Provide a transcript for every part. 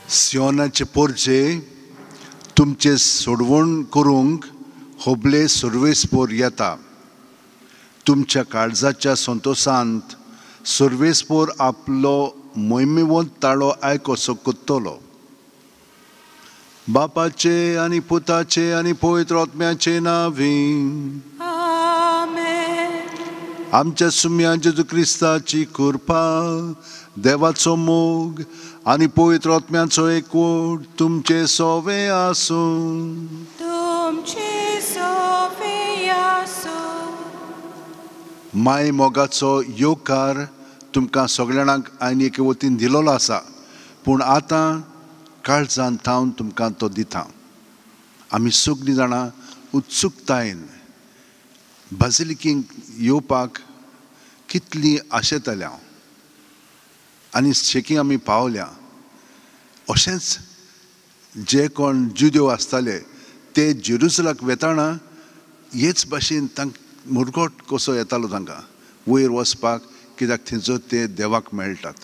सियोनाचे पोरचे तुमचे सोडवण करूंक होबले सर्वेस्पोर येता. तुमच्या काळजाच्या संतोषांत सर्वेस्पोर आपलो मोहिमेवंत ताळो आयकोसो कोत्तलो. बापाचे आनी पुताचे आनी पवित्र आत्म्याचे नांवी. आमच्या सुम्या जेजू क्रिस्ताची कृपा, देवाचो मोग आनी पवित्र आत्म्याचो एकवट तुमचे सोवे आसूं. माय मोगाचो योकार तुमकां सगळ्यांक आनी एके वतीन दिलोलो आसा, पूण आतां काळजान थावन तुमकां तो दिता. आमी सगळीं जाणां उत्सुकतायेन बाजिलिकेक येवपाक कितलीं आशेताल्या आनी शेकी आमी पावल्या. अशेंच जे कोण जुदेव आसताले ते जेरुसलाक वेताना हेच भाशेन तांकां मुरगोट कसो येतालो तांकां वयर वचपाक, कित्याक थंयचो ते देवाक मेळटात.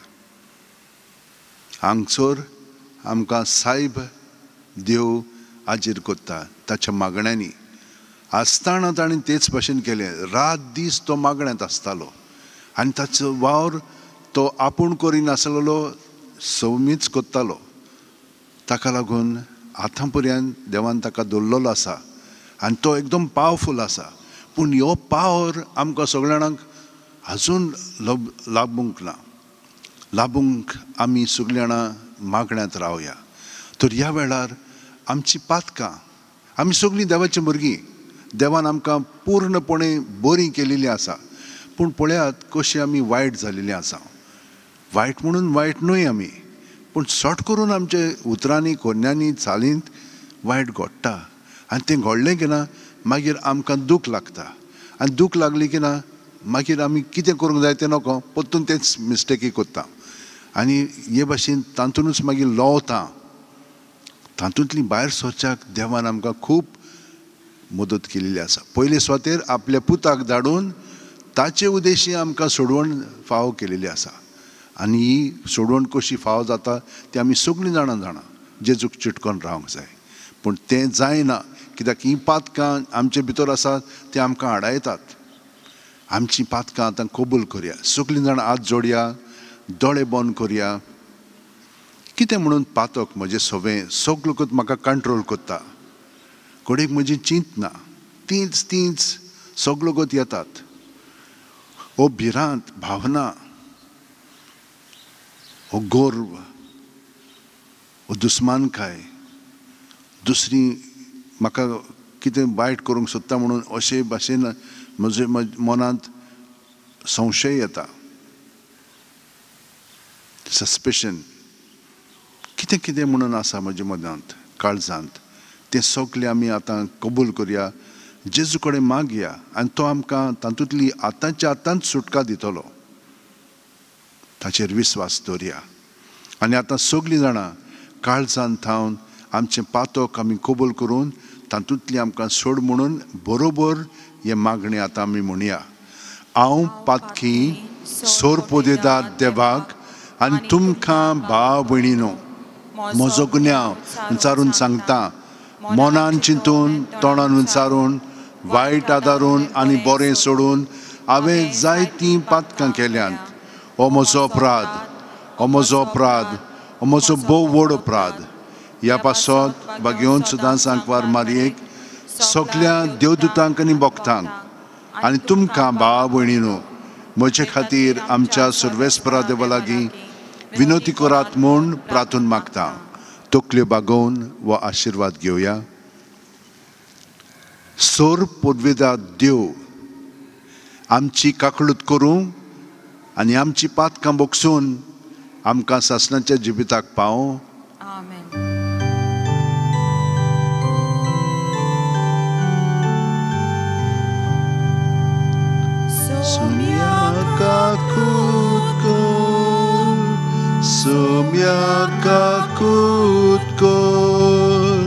हांगसर आमकां सायब देव हाजीर कोत्ता ताच्या मागण्यांनी. आसतना ताणें तेच भाशेन केलें. रात दीस तो मागण्यांत आसतालो आनी ताचो वावर तो आपूण करिनासलो, सौमीच कोत्तालो. ताका लागून आतां पर्यंत देवान ताका दवरलेलो आसा आनी तो एकदम पावरफूल आसा. पूण हो पावर आमकां सगळ्यांक आजून लाबूंक ना. लाबूंक आमी सगळीं जाणां मागण्यांत रावया. तर ह्या वेळार आमची पातकां, आमी सगळीं देवाची भुरगीं, देवान आमकां पूर्णपणे बरीं केलेलीं आसा. पूण पळयात कशीं आमी वायट जालेलीं आसा. वायट म्हणून वायट न्हय आमी, पूण सट करून आमचे उतरांनी कोन्यांनी चालींत वायट घडटा. आनी तें घडलें की ना मागीर आमकां दूख लागता. आनी दूख लागली की ना मागीर आमी कितें करूंक जाय तें नकळो परतून तेच मिस्टेकी कोत्ता. आनी हे भाशेन तातूंतच मागीर लोवता. तातूंतली भायर सरच्याक देवान आमकां खूब मदत केलेली आसा. पयले स्वातेर आपल्या पुताक धाडून ताचे उद्देशी आमकां सोडवण फावो केलेली आसा. आनी ही सोडवण कशी फावो जाता ती आमी सगळीं जाणा जेजूक चिटकोन रावंक जाय. पूण तें जायना, कित्याक ही पातकां आमचे भितर आसात ते आमकां आडायतात. आमची पातकां आतां कबूल करया. सगळीं जाणां हात जोडया, दोळे बंद करया. कितें म्हणून पातक म्हजें सवें सगळो म्हाका कंट्रोल कोत्ता. कडेक म्हजी चिंत ना, तीच सगळो गत येतात. हो भिरांत भावना, हो गोर्व, हो दुस्मानकाय, दुसरी म्हाका कितें वायट करूंक सोदता म्हणून अशे भाशेन म्हजे मनांत संशय येता, सस्पेशन, कितें म्हणून आसा म्हज्या मनांत, काळजांत. तें सगळें आमी आतां कबूल करया, जेजू कडेन मागया आनी तो आमकां तातूंतली आतांच्या आतांच सुटका दितलो. ताचेर विस्वास दवरया. आनी आतां सगळीं जाणां काळजांत थावन आमचें पातक आमी कबूल करून तातूंतली आमकां सोड म्हणून बरोबर हे मागणी आतां आमी म्हणया. हांव पातकी सोर दितात देवाक आनी तुमकां भाव भयणीनो म्हजो गुन्यांव विचारून सांगता. मनान चिंतून, तोंडान विचारून, वायट आदारून आनी बरें सोडून हांवें जायतीं पातकां केल्यांत. हो म्हजो अपराध, हो म्हजो अपराध, हो म्हजो भोव व्हड अपराध. ह्या पासत घेवन सुद्दां सांकवार मारयेक, सगळ्या देवदूतांक आनी भक्तांक आनी तुमकां भाव भयणीनो म्हजे खातीर आमच्या सर्वेस्परा देवा लागीं विनोती करात म्हूण प्रार्थून मागता. तकल्यो बागोवन वो आशिर्वाद घेवया. सोर पदवेदार देव आमची काकळूत करूं आनी आमची पातकां बोगसून आमकां सासणाच्या जिविताक पावो. आमेन. Somiakakut kor,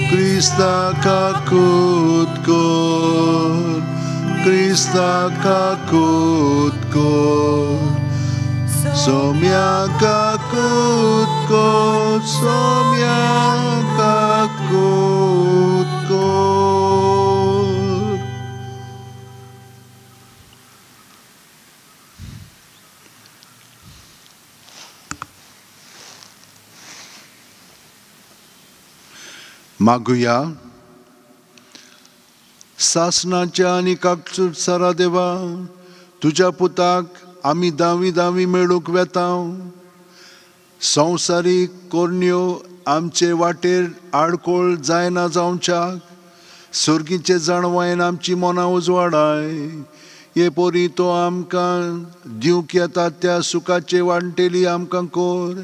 Krista-kakut kor, Krista-kakut kor, Somiakakut kor. मागुया. सासनाच्या आनी काकसूट सारा देवा, तुझ्या पुताक आमी दावी दावी मेळूंक वेताव. संवसारीक कोरण्यो आमचे वाटेर आडकोळ जायना जावच्याक सुर्गीचे जाणवायन आमची मनां उजवाडाय. हे पोरी तो आमकां दिवंक येता त्या सुखाचे वांटेली आमकां कोर.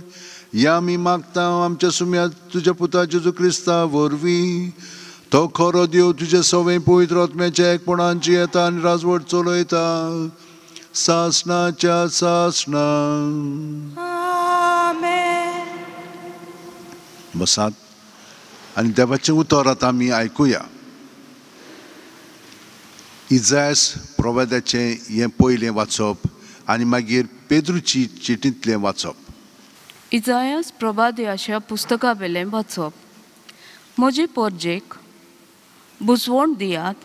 या आमी मागता आमच्या सुम्या तुज्या पुता जेजू क्रिस्ता वरवीं. तो खरो देव तुजे सवय पवित्र आत्म्याच्या एकपणांची येता आनी राजवट चलयता सासनाच्या सासना. बसात आनी देवाचें उतर आतां आमी आयकुया. इजायास प्रवाद्याचें हें पयलें वाचप आनी मागीर पेद्रूची चिटींतलें वाचप. इजायास प्रवाद्याच्या पुस्तका वेलें वाचप. म्हजे पोरजेक बुजवण दियात,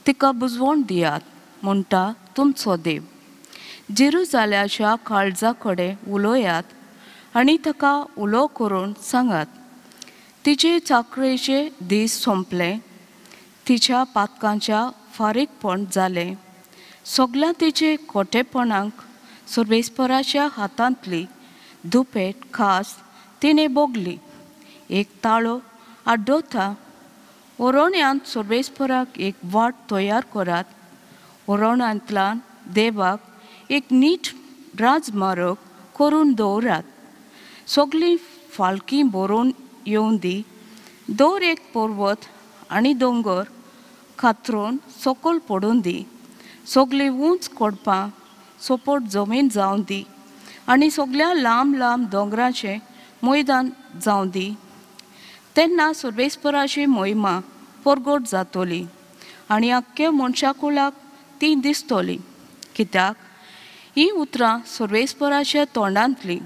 तिका बुजवण दियात म्हणटा तुमचो देव. जेरुजाल्याच्या काळजा कडेन उलोवयात आनी ताका उलो करून सांगात. तिचे चाकरेचे दीस सोंपले, तिच्या पातकांच्या फारीकपण जालें. सगळ्या तिचे खोटेपणांक सर्वेस्पराच्या हातांतली दुपेट खास तिणें भोगली. एक ताळो आड्डोता. ओरोण्यांत सर्वेस्पराक एक वाट तयार करात. ओरोण्यांतल्यान देवाक एक नीट राजमार्ग करून दवरात. सगळीं फालकी बरोवन येवन दी. दर एक पर्वत आनी दोंगर कातरून सकयल पडून दी. सगळीं उंच कोडपां सपोट जमीन जावन दी आनी सगळ्या लांब लांब दोंगराचें मैदान जावन दी. तेन्ना सर्वेस्पराची महिमा परगट जातली आनी आख्ख्या मनशाकुलाक ती दिसतली. कित्याक ही उतरां सर्वेस्पराच्या तोंडांतली.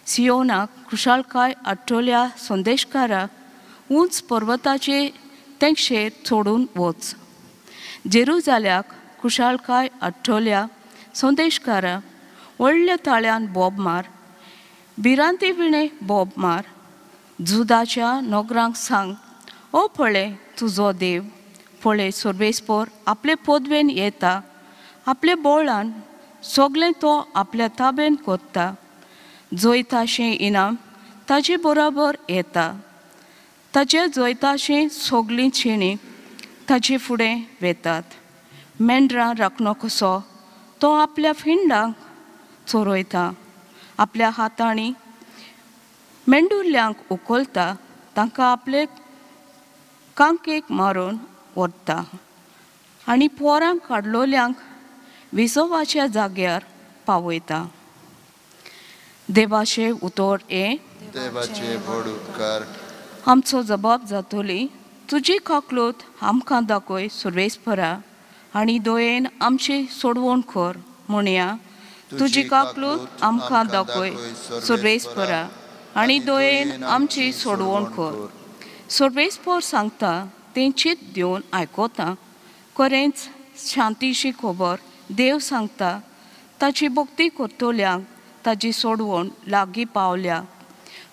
सियोनाक खुशालकाय आडटल्या संदेशकाराक उंच पर्वताचे तेंगशेर चडून वच. जेरुजाल्याक खुशालकाय आडटल्या संदेशकाराक व्हडल्या ताळ्यान बोब मार. भिरांते विणे बोब मार. जुदाच्या नोकरांक सांग, ओ पळय तुजो देव. पळय सर्वेस्पर आपले पदवेन येता. आपल्या बोळान सगळें तो आपल्या ताब्यान करता. जैताशें इनाम ताजे बरोबर येता. ताचे जैताशें सगळीं चिणी ताचे फुडें वेतात. मेंढरां राखणो कसो तो आपल्या फिंडांक चोरयता. आपल्या हातांनी मेंढुरल्यांक उखलता. तांकां आपले कांकेक मारून व्हरता आनी पोरांक काडलोल्यांक विसवाच्या जाग्यार पावयता. देवाचें उतर हें. देवाचे व्हड उपकार. आमचो जबाब जातली. तुजी काकलूत आमकां दाखय सर्वेस्परा आनी दयेन आमची सोडवण कर. म्हणया तुजी काकलूत आमकां दाखय सर्वेस्परा आनी दयेन आमची सोडवण कर. सर्वेस्पर सांगता तें चित दिवन आयकोता. खरेंच शांतीची खबर देव सांगता. ताची भक्ती करतल्यांक ताची सोडवण लागीं पावल्या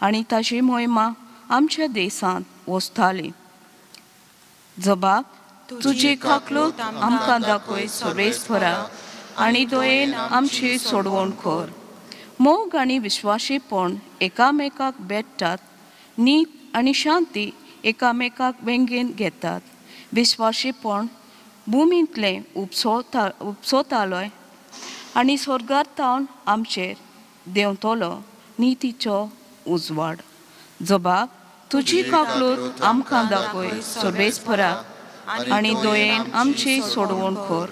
आनी ताची महिमा आमच्या देशांत वसताली. जबाब. तुजी काकलूत आमकां दाखय सर्वेस्परा आनी दयेन आमची सोडवण कर. मोग आनी विश्वासीपण एकामेकाक भेटतात. नीत आनी शांती एकामेकाक वेंगेन घेतात. विश्वासीपण भुमींतलें उपसोतालोय आनी स्वर्गांतावन आमचेर देंवतलो नितीचो उजवाड. जबाब. तुजी काकलूत आमकां दाखय सर्वेस्परा आनी दयेन आमची सोडवण कर.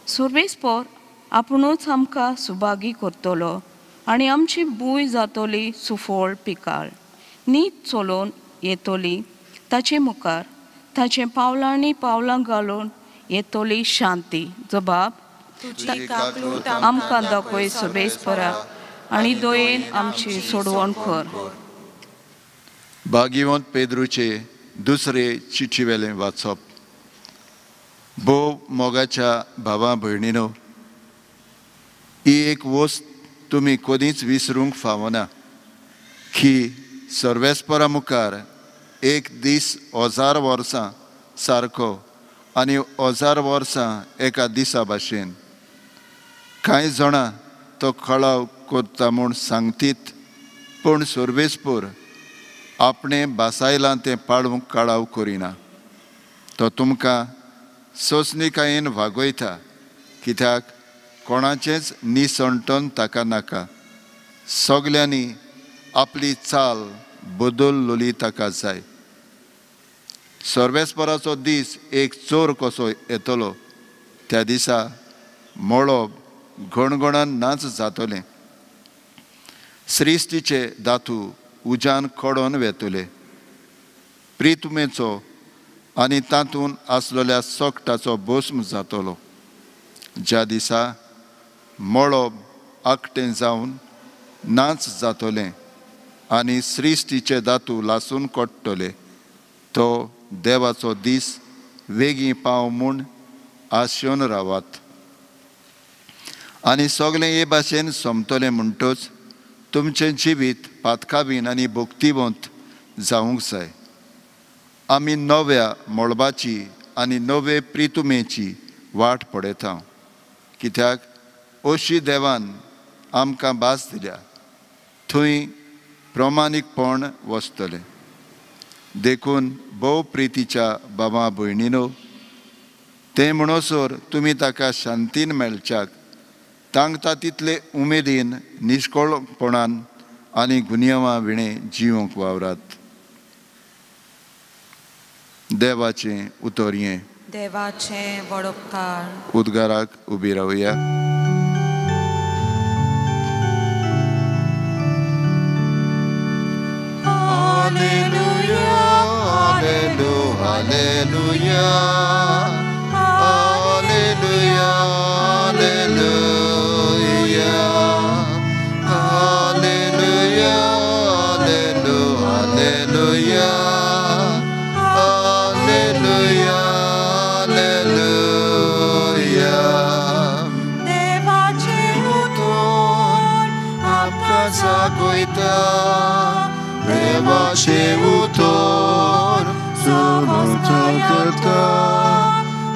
सर्वेस्पर आपुणूच आमकां सुभागी करतलो आनी आमची भूंय जातली सुफळ पिकाळ. नीत चलोवन येतली ताचे मुखार. ताचे पावलांनी पावलां घालून येतली शांती. जबाब. आमकां दाखय सर्वेस्परा आनी दयेन आमची सोडवण कर. भाग्यवंत पेद्रूचे दुसरे चिठ्ठीवेलें वाचप. मोगाच्या भावा भयणीनो, ही एक वस्त तुमी कधीच विसरूंक फावना की सर्वेस्परा मुखार एक दीस 1000 वर्सां सारको आनी 1000 वर्सां एका दिसा भाशेन. कांय जाणां तो कळाव करता म्हूण सांगतीत, पूण सर्वेस्पर आपणे बासायलां तें पाळूंक कळाव करिना. तो तुमकां सोंसणिकायेन वागयता, कित्याक कोणाचेंच निसंटन ताका नाका. सगल्यांनी आपली चाल बदललोली ताका जाय. सर्वेस्पराचो दीस एक चोर कसो येतलो. त्या दिसा मळब घणघणान नाच जातलें. सृश्टीचे दातू उज्यान कडोन वेतले. प्रितुमेचो आनी तातूंत आसलेल्या सोकटाचो भस्म जातलो. ज्या दिसा मळब आकटें जावन नाच जातलें आनी सृश्टीचे दातू लासून कोट्टले, तो देवाचो दीस वेगीं पाव म्हूण आशेवन रावात. आनी सगलें हे भाशेन सोंपतलें म्हणटच तुमचें जिवीत पातकाबीन आनी भक्तिवंत जावंक जाय. आमी नव्या मळबाची आनी नवे प्रितुमेची वाट पळयता, कित्याक अशी देवान आमकां भास दिल्या. थंय प्रमाणीकपण वचतलें. देखून भोव प्रितीच्या भावा भयणीनो, तें म्हणसर तुमी ताका शांतीन मेळच्याक तांगता तितले उमेदीन, निश्कळपणान आनी गुन्यांवां विणें जिवंक वावरात. देवाचें उतोरयें. देवाचें वडोपकार. उद्गाराक उबी रावया. Hallelujah, hallelujah, hallelujah, hallelujah, hallelujah, hallelujah, hallelujah, hallelujah, hallelujah. देवाचें उतोर आपका जागोयता. देवाचें उतोर समर्था करता.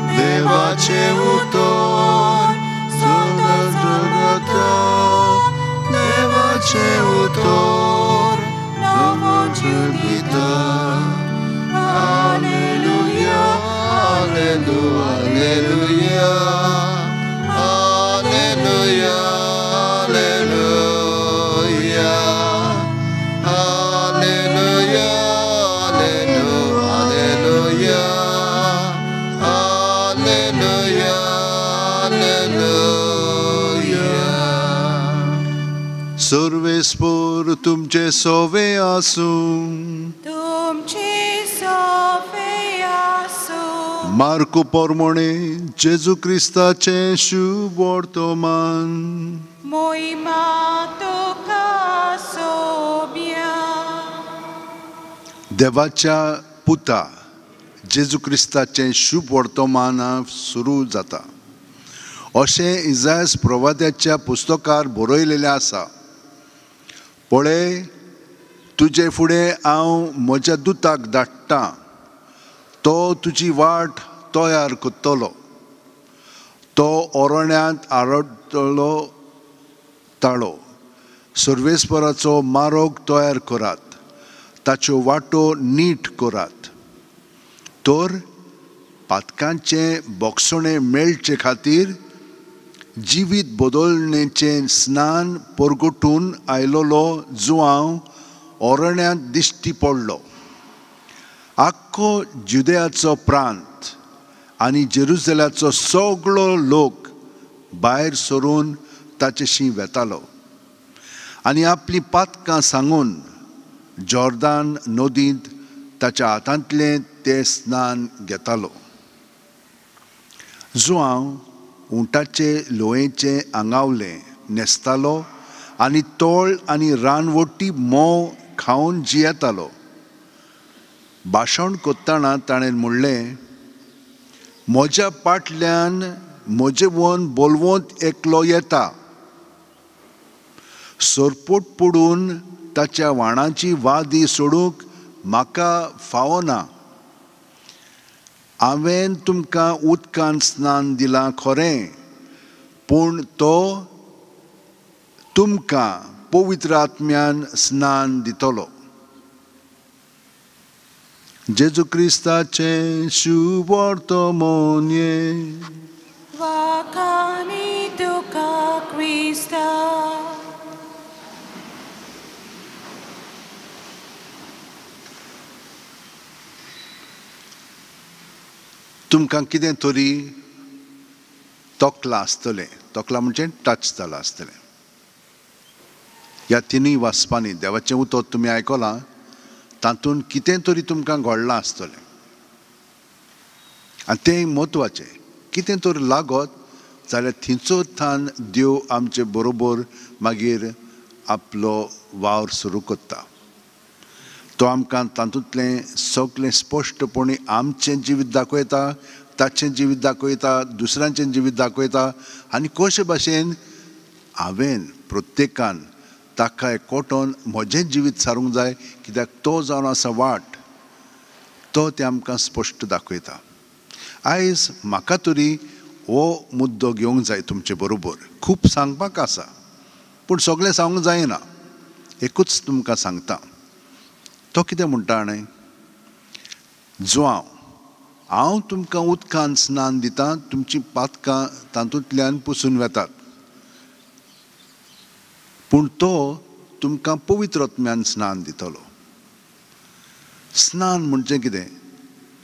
देवाचें उतोर सगळं जगता. देवाचें उतोर नवो जीव दिता. हालेलुया, हालेलुया, हालेलुया, हालेलुया, हालेलुया, हालेलुया, हालेलुया, हालेलुया. सर्वेस्पर तुमचे सोवे आसूं. तुमची सोबे आसूं. मार्को पोरमोणे जेजू क्रिस्ताचें शुभ वर्तमान. मोहिमा तुका सोब्या. देवाच्या पुता जेजू क्रिस्ताचें शुभ वर्तमान सुरू जाता. अशें इसायास प्रवाद्याच्या पुस्तकार बरयलेलें आसा. पळय, तुजे फुडें हांव म्हज्या दुताक धाडटां. तो तुजी वाट तयार करतलो. तो ओरोण्यांत आरडतलो ताळो. सर्वेस्पराचो मार्ग तयार करात. ताच्यो वाटो नीट करात. तर पातकांचे बोगसणे मेळचे खातीर जिवीत बदलणेचें स्नान परगटून आयलोलो जुवांव ओरोण्यांत दिश्टी पडलो. आख्खो जुदेयाचो प्रांत आनी जेरुसलेमाचो सगळो लोक भायर सरून ताचेशी वेतालो आनी आपली पातकां सांगून जॉर्दान नदींत ताच्या हातांतलें तें स्नान घेतालो. जुवांव उंटाचे लोयेचें आंगावलें न्हेसतालो आनी तोळ आनी रानवटी मोव खावन जियेतालो. भाशण करतना ताणें म्हणलें, म्हज्या फाटल्यान म्हजे वन बोलवंत एकलो येता, सोरपोट पडून ताच्या वाणाची वादी सोडूंक म्हाका फावना. हांवें तुमकां उदकान स्नान दिलां खरें, पूण तो तुमकां पवित्र आत्म्यान स्नान दितलो. जेजू क्रिस्ताचें शुभवर्तमान्ये Wakani tuka Krista. तुमकां कितें तरी तोकलां आसतलें. तोकलां म्हणजे टच जालां आसतलें. ह्या तिनूय वाचपांनी देवाचें उतर तुमी आयकलां, तातूंत कितें तरी तुमकां घडलां आसतलें. आनी तें म्हत्वाचें. कितें तरी लागत जाल्यार थंयचो थान देव आमचे बरोबर मागीर आपलो वावर सुरू करता. तो आमकां तातूंतलें सगळें स्पश्टपणी आमचें जिवीत दाखयता, ताचें जिवीत दाखयता, दुसऱ्यांचें जिवीत दाखयता. आनी कशे भाशेन हांवें प्रत्येकान ताका एकवटोन म्हजें जिवीत सारूंक जाय, कित्याक तो जावन आसा वाट, तो तें आमकां स्पश्ट दाखयता. आयज म्हाका तरी हो मुद्दो घेवंक जाय तुमचे बरोबर. खूब सांगपाक आसा, पूण सगळें सांगूंक जायना. एकूच तुमकां सांगता. तो कितें म्हणटा जाणा, हांव तुमकां उदकान स्नान दितां, तुमचीं पातकां तातूंतल्यान पुसून वेतात, पूण तो तुमकां पवित्र आत्म्यान स्नान दितलो. स्नान म्हणजे कितें?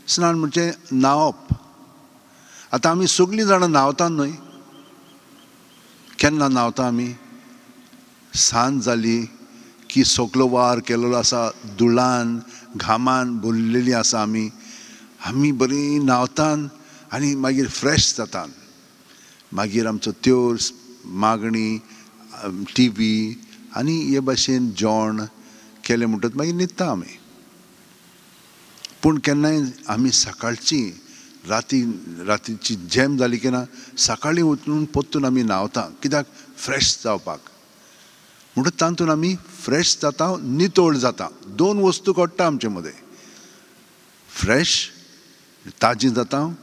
स्नान म्हणजे न्हांवप. आतां आमी सगळीं जाणां न्हांवतात न्हय. केन्ना न्हांवता आमी? सांज जाली की सगळो वार केलेलो आसा, धुळान घामान भरलेली आसा, आमी बरीं न्हांवतात आनी मागीर फ्रेश जातात. मागीर आमचो त्यो मागणी, टीव्ही आनी हे भाशेन जेवण केलें म्हणटच मागीर न्हिदता आमी. पूण केन्नाय आमी सकाळची रातीची झेम जाली की ना, सकाळीं उठून पोत्तून आमी न्हांवता. कित्याक? फ्रेश जावपाक. म्हणटच तातूंत आमी फ्रेश जाता, नितळ जाता. दोन वस्तू घडटा आमचे मदें. फ्रेश ताजी जाता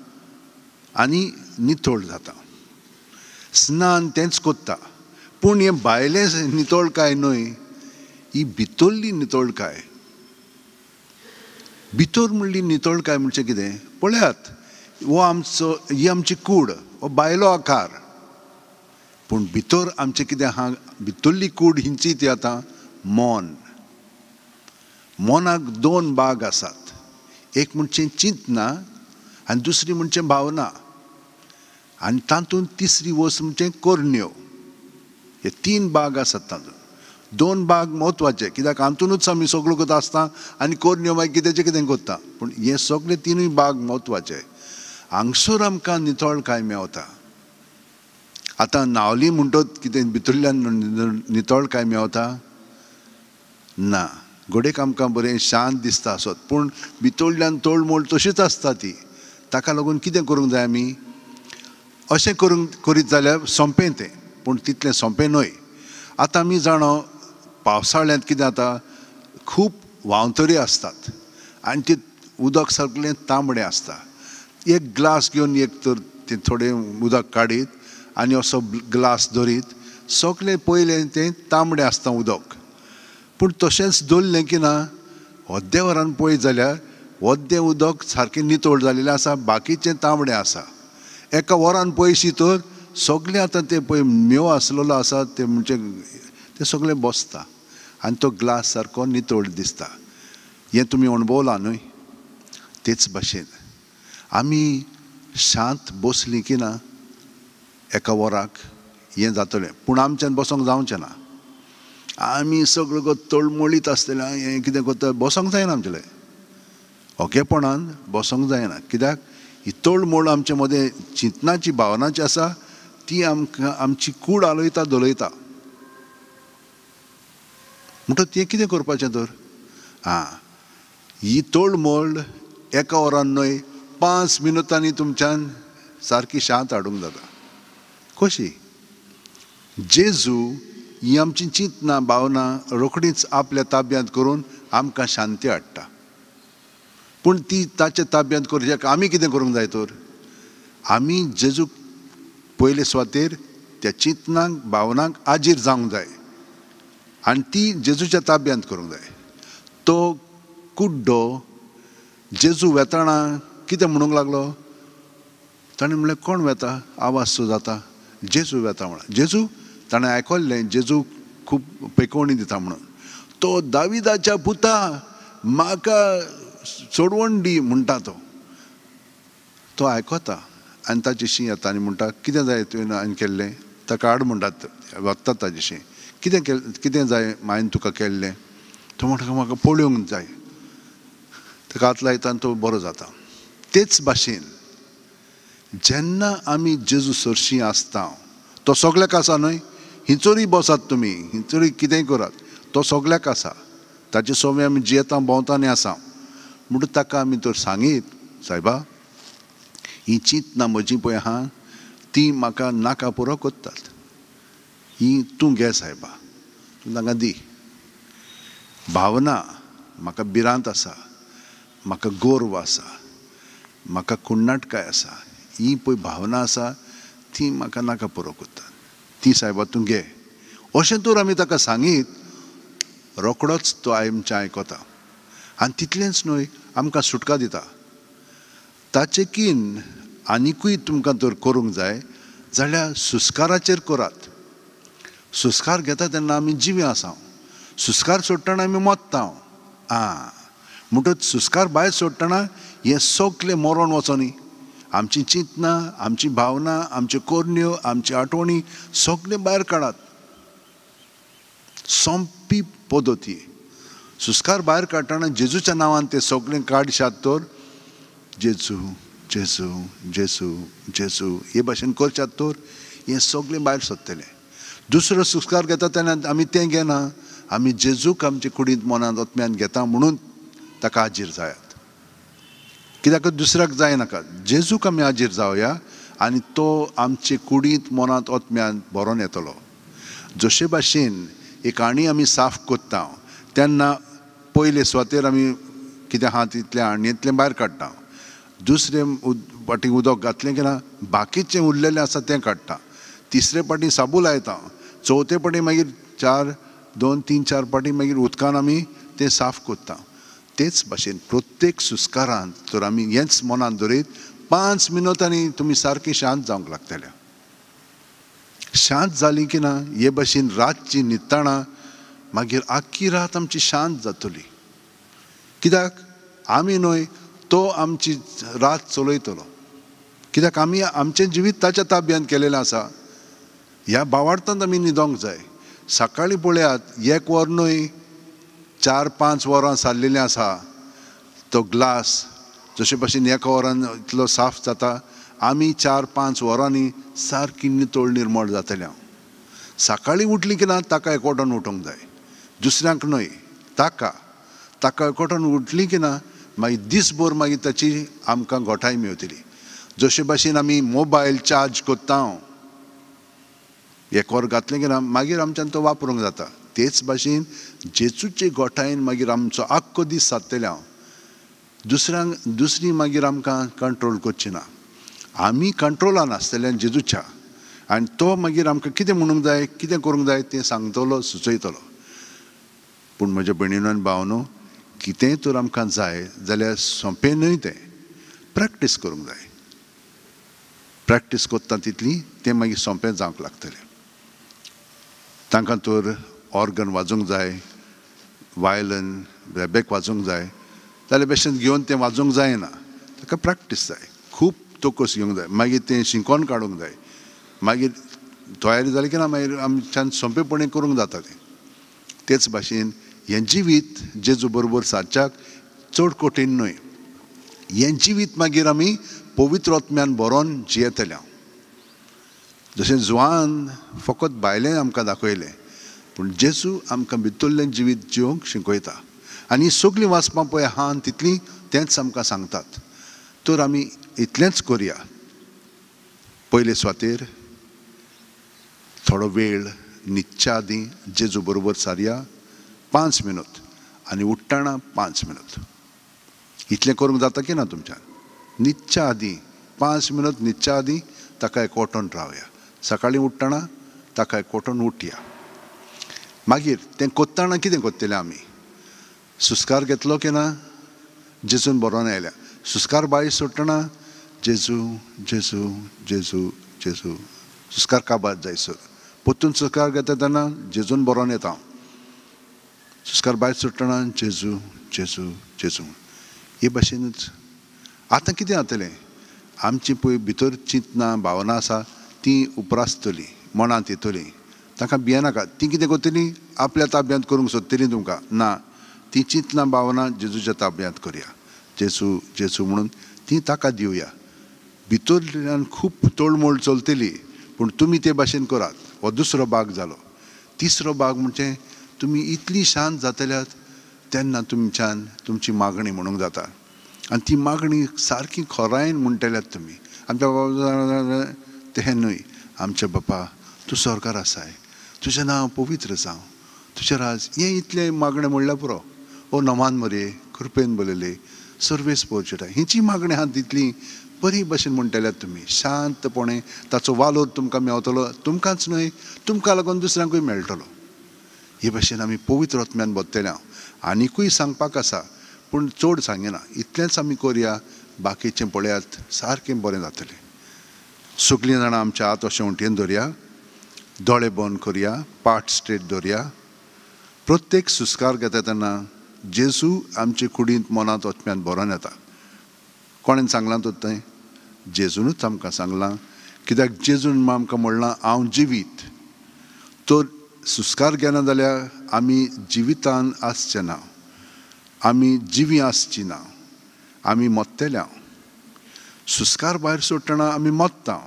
आनी नितळ जाता. स्नान तेंच कोत्ता. पूण हें भायलें नितळकाय न्हय, ही भितरली नितळकाय. भितर म्हणली नितळकाय म्हणजे कितें? पळयात, ही आमची कूड, हो भायलो आकार. पूण भितर आमचें कितें आहा? भितरली कूड हिंची ती आतां मन. मनाक दोन भाग आसात. एक म्हणजे चिंतना आनी दुसरी म्हणजे भावना. आनी तातूंत तिसरी वस्त म्हणजे करण्यो. हे तीन भाग आसात तातूंत. दोन भाग म्हत्वाचे, कित्याक हातूंतूच आमी सगळो करता आसता आनी करण्यो मागीर कितेंचें कितें करता. पूण हे सगळे तिनूय भाग म्हत्वाचे. हांगसर आमकां नितळकाय मेवता. आतां न्हांवली म्हणटच कितें भितरल्यान नितळकाय मेवता? ना. घोडेक आमकां बरें शांत दिसता आसत, पूण भितरल्यान तळमळ तशीच आसता ती. ताका लागून कितें करूंक जाय आमी? अशें करीत जाल्यार सोंपें तें. पूण तितलें सोंपें न्हय. आतां आमी जाणो पावसाळ्यांत कितें जाता, खूब व्हांवतरी आसतात आनी तें उदक सगळें तांबडें आसता. एक ग्लास घेवन एक तर तें थोडें उदक काडीत आनी असो ग्लास धरीत, सगळें पयलें तें तांबडें आसता उदक. पूण तशेंच दवरलें की ना, अर्दे वरान पळयत जाल्यार अर्दें उदक सारकें नितळ जालेलें आसा, बाकीचें तांबडें आसा. एका वरान पळयशी तर सगळें आतां तें पळय मेव आसलेलो आसा तें म्हणजे तें सगळें बसता आनी तो ग्लास सारको नितळ दिसता. हें तुमी अणभवलां न्हय? तेच भाशेन आमी शांत बसलीं की ना एका वराक हें जातलें. पूण आमच्यान बसोंक जावचें ना. आमी सगळो तळमळीत आसतलें हें कितें करता, बसोंक जायना आमचेलें. ओगेपणान बसोंक जायना. कित्याक? ही तळमळ आमचे मदें चिंतनाची भावनाची आसा, ती आमकां आमची कूड आलयता दलयता. म्हणटच तें कितें करपाचें तर? ही तोडमोड एका वरान न्हय 5 मिनटांनी तुमच्यान सारकी शांत हाडूंक जाता. कशी? जेजू ही आमची चिंतना भावना रोखडीच आपल्या ताब्यांत करून आमकां शांती हाडटा. पूण ती ताच्या ताब्यांत करच्याक आमी कितें करूंक जाय तर? आमी जेजूक पयले सुवातेर त्या चिंतनांक भावनांक आजीर जावंक जाय आनी ती जेजूच्या ताब्यांत करूंक जाय. तो कुड्डो जेजू वेताना कितें म्हणूंक लागलो? ताणें म्हणलें कोण वेता? आवाज सो जाता, जेजू वेता म्हणून. जेजू ताणें आयकल्लें जेजू खूब पेकोवणी दिता म्हणून. तो दाविदाच्या पुता म्हाका सोडवण दी म्हणटा. तो आयकता आनी ताची शी येता आनी म्हणटा कितें जाय तुवें हांवें केल्लें? ताका हाड म्हणटात, वखतात ताची शी. कितें जाय हांवें तुका केल्लें? तो म्हणटा म्हाका पळोवंक जाय. ताका हात लायता आनी तो बरो जाता. तेच भाशेन जेन्ना आमी जेजू सरशीं आसता, तो सगल्याक आसा न्हय. हिंचोरी बसात तुमी, हिंचोरी कितेंय करात, तो सगल्याक आसा. ताचे सोबे आमी जियेता भोंवतानी आसा. म्हणून ताका आमी तर सांगीत, सायबा ही चिंतना म्हजी पळय आहा ती म्हाका नाका पुरो कोत्तात. ही तूं घे सायबा, तूं तांकां दी. भावना म्हाका भिरांत आसा, म्हाका गोरव आसा, म्हाका कुण्णाटकाय आसा. ही पळय भावना आसा ती म्हाका नाका पुरो कोत्तात. ती सायबा तूं घे. अशें तर आमी ताका सांगीत, रोखडोच तो आमचें आयकता. आनी तितलेंच न्हय, आमकां सुटका दिता. ताचे कीन आनिकूय तुमकां तर करूंक जाय जाल्यार सुस्काराचेर करात. सुस्कार घेता तेन्ना आमी जिवी आसा, सुस्कार सोडटना आमी मरता. म्हणटच सुस्कार भायर सोडटना हें सगलें मरोन वचोनी. आमची चिंतना, आमची भावना, आमच्यो कोरण्यो, आमची आठवणी सगळें भायर काडात. सोंपी पद्दती. सुस्कार भायर काडटना जेजूच्या नांवान तें सगळें काडशात तर जेजू जेजू जेजू जेजू हे भाशेन करशात तर हें सगळें भायर सरतलें. दुसरो सुस्कार घेता तेन्ना आमी तें घेना, आमी जेजूक आमचे कुडींत मनांत आत्म्यान घेता म्हणून ताका हाजीर जायात. कित्याक दुसऱ्याक जाय नाका, जेजूक आमी हाजीर जावया आनी तो आमचे कुडींत मनांत आत्म्यान भरोन येतलो. जशे भाशेन एक आणी आमी साफ कोत्ता तेन्ना पयले सुवातेर आमी कितें आहा तितलें आणयेंतलें भायर काडटा. दुसरे पाटी उदक घातलें की ना बाकीचें उरलेलें आसा तें काडटा. तिसरे पाटी साबू लायता. चवथे पाटी मागीर 2-3-4 पाटी मागीर उदकान आमी तें साफ कोत्ता. तेच भाशेन प्रत्येक सुस्कारांत तर आमी हेंच मनांत दवरीत 5 मिनटांनी तुमी सारकी शांत जावंक लागतल्या. शांत जाली की ना हे भाशेन रातची न्हिदताना मागीर आख्खी रात आमची शांत जातली. कित्याक आमी न्हय, तो आमची रात चलयतलो. कित्याक आमी आमचें जिवीत ताच्या ताब्यांत केलेलें आसा. ह्या भावार्थांत आमी न्हिदोंक जाय. सकाळीं पळयात, 1 वर न्हय 4-5 वरां सारलेलें आसा. तो ग्लास जशे भाशेन 1 वरान इतलो साफ जाता, आमी 4-5 वरांनी सारकी नितळ निर्मळ जातल्या. सकाळीं उठलीं की ना ताका एकवटान उठोवंक जाय, दुसऱ्यांक न्हय. ताका एकवटान उठलीं की ना मागीर दीसभर मागीर ताची आमकां घोटाय मेवतली. जशे भाशेन आमी मोबायल चार्ज कोत्ता, 1 वर घातलें की ना मागीर आमच्यान तो वापरूंक जाता. तेच भाशेन जेजूचे गोठायेन मागीर आमचो आख्खो दीस सारतले. दुसरी मागीर आमकां कंट्रोल करची ना. आमी कंट्रोलान आसतल्यान जेजूच्या, आनी तो मागीर आमकां कितें म्हणूंक जाय, कितें करूंक जाय तें सांगतलो, सुचयतलो. पूण म्हज्या भयणीनो आनी भावनो, कितेंय तर आमकां जाय जाल्यार सोंपें न्हय, तें प्रॅक्टीस करूंक जाय. प्रॅक्टीस कोत्ता तितली तें मागीर सोंपें जावंक लागतलें. तांकां तर ऑर्गन वाजोवंक जाय, वायलन रेबेक वाजोवंक जाय जाल्यार बेश्टें घेवन तें वाजोवंक जायना. ताका प्रॅक्टीस जाय, खूब तोकस घेवंक जाय, मागीर तें शिकोवन काडूंक जाय. मागीर तयारी जाली की ना मागीर आमच्यान सोंपेपणी करूंक जाता तें. तेच भाशेन हें जिवीत जेजू बरोबर सारच्याक चड कठीण न्हय. हें जिवीत मागीर आमी पवित्र आत्म्यान भरोन जियेतल्या. जशें जुवान फकत भायलें आमकां दाखयलें, पूण जेजू आमकां भितरलें जिवीत जिवंक शिकयता. आनी सगळीं वाचपां पळय आहा तितलीं तेंच आमकां सांगतात. तर आमी इतलेंच करुया. पयले सुवातेर थोडो वेळ न्हिदच्या आदीं जेजू बरोबर सारया 5 मिनट आनी उठ्ठाणा 5 मिनट. इतलें करूंक जाता की ना तुमच्यान? न्हिदच्या आदीं 5 मिनट न्हिदच्या आदीं ताका एकवटून रावया. सकाळीं उठ्ठाणा ताका एकवटून उठया. मागीर तें कोत्ताना कितें कोत्तलें आमी? सुस्कार घेतलो की ना? जेजून बरोवन आयल्या. सुस्कार भायर सोडटना जेजू जेजू जेजू जेजू. सुस्कार काबार जायसर पोत्तून सुस्कार घेता तेन्ना जेजून बरोवन येता. सुस्कार भायर सोडटना जेजू जेजू जेजू. हे भाशेनूच आतां कितें जातलें? आमची पळय भितर चिंतना भावना आसा ती उपरासतली, मनांत येतली. ताका भियेनाका. ती कितें करतली? आपल्या ताब्यांत करूंक सोदतली तुमकां. ना, ती चिंतना भावना जेजूच्या ताब्यांत करुया. जेजू जेजू म्हणून ती ताका दिवया. भितरल्यान खूब तोळमोळ चलतली पूण तुमी ते भाशेन करात. हो दुसरो भाग जालो. तिसरो भाग म्हणजे तुमी इतली शांत जातल्यात तेन्ना तुमच्यान तुमची मागणी म्हणूंक जाता. आनी ती मागणी सारकी खोरायेन म्हणटल्यात तुमी. आमच्या बाबा तें न्हय. आमचे बापा तूं स्वर्गार आसाय, तुजें नांव पवित्र जावं, तुजें राज. हें इतलें मागणें म्हणल्यार पुरो. ओ नमान मरे कृपेन बलयले सर्वेस पोर्चुटा. हिची मागणी आहा तितली बरी भाशेन म्हणटल्यात तुमी. शांतपणे ताचो वालोर तुमकां मेवतलो. तुमकांच न्हय, तुमकां लागून दुसऱ्यांकूय मेळटलो. हे भाशेन आमी पवित्र आत्म्यान बदतल्या. आनिकूय सांगपाक आसा पूण चड सांगिना. इतलेंच आमी करुया. बाकीचें पळयात सारकें बरें जातलें. सगळीं जाणां आमच्या हात अशें वटेन दवरया. दोळे बंद करुया. पाट स्ट्रेट दवरया. प्रत्येक सुस्कार घेता तेन्ना जेजू आमचे कुडींत मनांत आत्म्यान बरोवन येता. कोणें सांगलां तो थंय? जेजूनच आमकां सांगलां. कित्याक जेजून आमकां म्हणलां हांव जिवीत. तर सुस्कार घेना जाल्यार आमी जिवितान आसचे ना. आमी जिवी आसची ना. आमी मत्तेल्या. सुस्कार भायर सोडटना आमी मत्ता.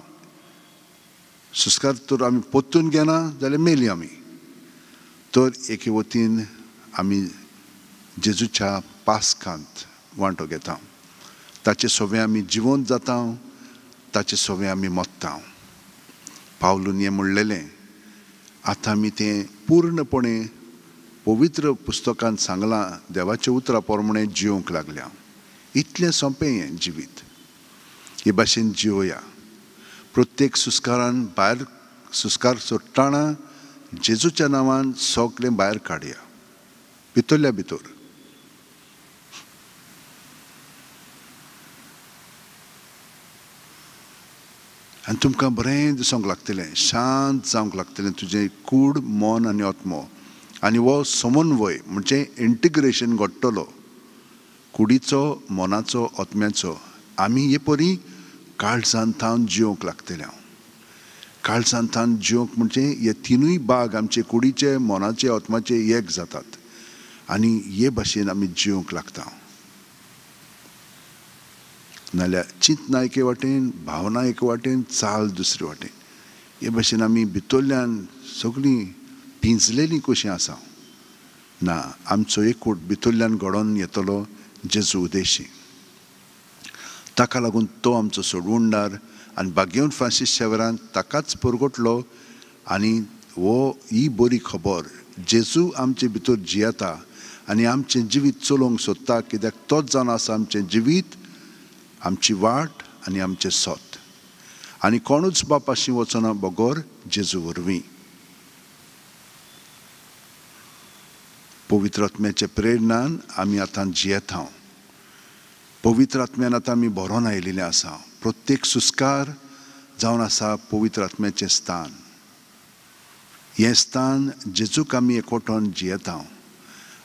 सुस्कार तर आमी पोत्तून घेना जाल्यार मेली आमी. तर एके वतीन आमी जेजूच्या पास्कांत वांटो घेता. ताचे सोबें आमी जिवंत जाता. ताचे सोबें आमी मत्ता. पावलून हें म्हणलेलें. आतां आमी तें पूर्णपणे पवित्र पुस्तकांत सांगलां. देवाच्या उतरा प्रमाणे जिवंक लागल्या. इतलें सोंपें हें जिवीत. हे भाशेन जिवया. प्रत्येक सुस्कारान भायर सुस्कार सोडटाना जेजूच्या नांवान सगळें भायर काडया. भितरल्या भितर. आनी तुमकां बरें दिसोंक लागतलें. शांत जावंक लागतलें तुजें कूड मन आनी आत्मो. आनी हो समन्वय म्हणजे इंटिग्रेशन घडटलो कुडीचो मनाचो आत्म्याचो. आमी हे परी काळजांत थावन जिवंक लागतले. काळजांत थावन जिवंक म्हणजे हे तिनूय भाग आमचे कुडीचे मनाचे आत्म्याचे एक जातात. आनी हे भाशेन आमी जिवंक लागता. नाल्यार चिंतना एके वाटेन, भावना एके वाटेन, चाल दुसरे वाटेन. हे भाशेन आमी भितरल्यान सगळीं पिंजलेलीं कशीं आसा. ना, आमचो एकूट भितरल्यान घडोवन येतलो जेजू उदेशी. ताका लागून तो आमचो सोडवणदार. आनी भाग्यवन फ्रांसीस शेवेरान ताकाच परगटलो. आनी ही बरी खबर जेजू आमचे भितर जियेता आनी आमचें जिवीत चलोवंक सोदता. कित्याक तोच जावन आसा आमचें जिवीत, आमची वाट आनी आमचें सोत. आनी कोणूच बापाशी वचना बगोर जेजू वरवीं. पवित्र आत्म्याचे प्रेरणान आमी आतां जियेता. पवित्र आत्म्यान आतां आमी भरोवन आयिल्ले आसा. प्रत्येक सुस्कार जावन आसा पवित्र आत्म्याचें स्थान. हें स्थान जेजूक आमी एकवटोन जियेता.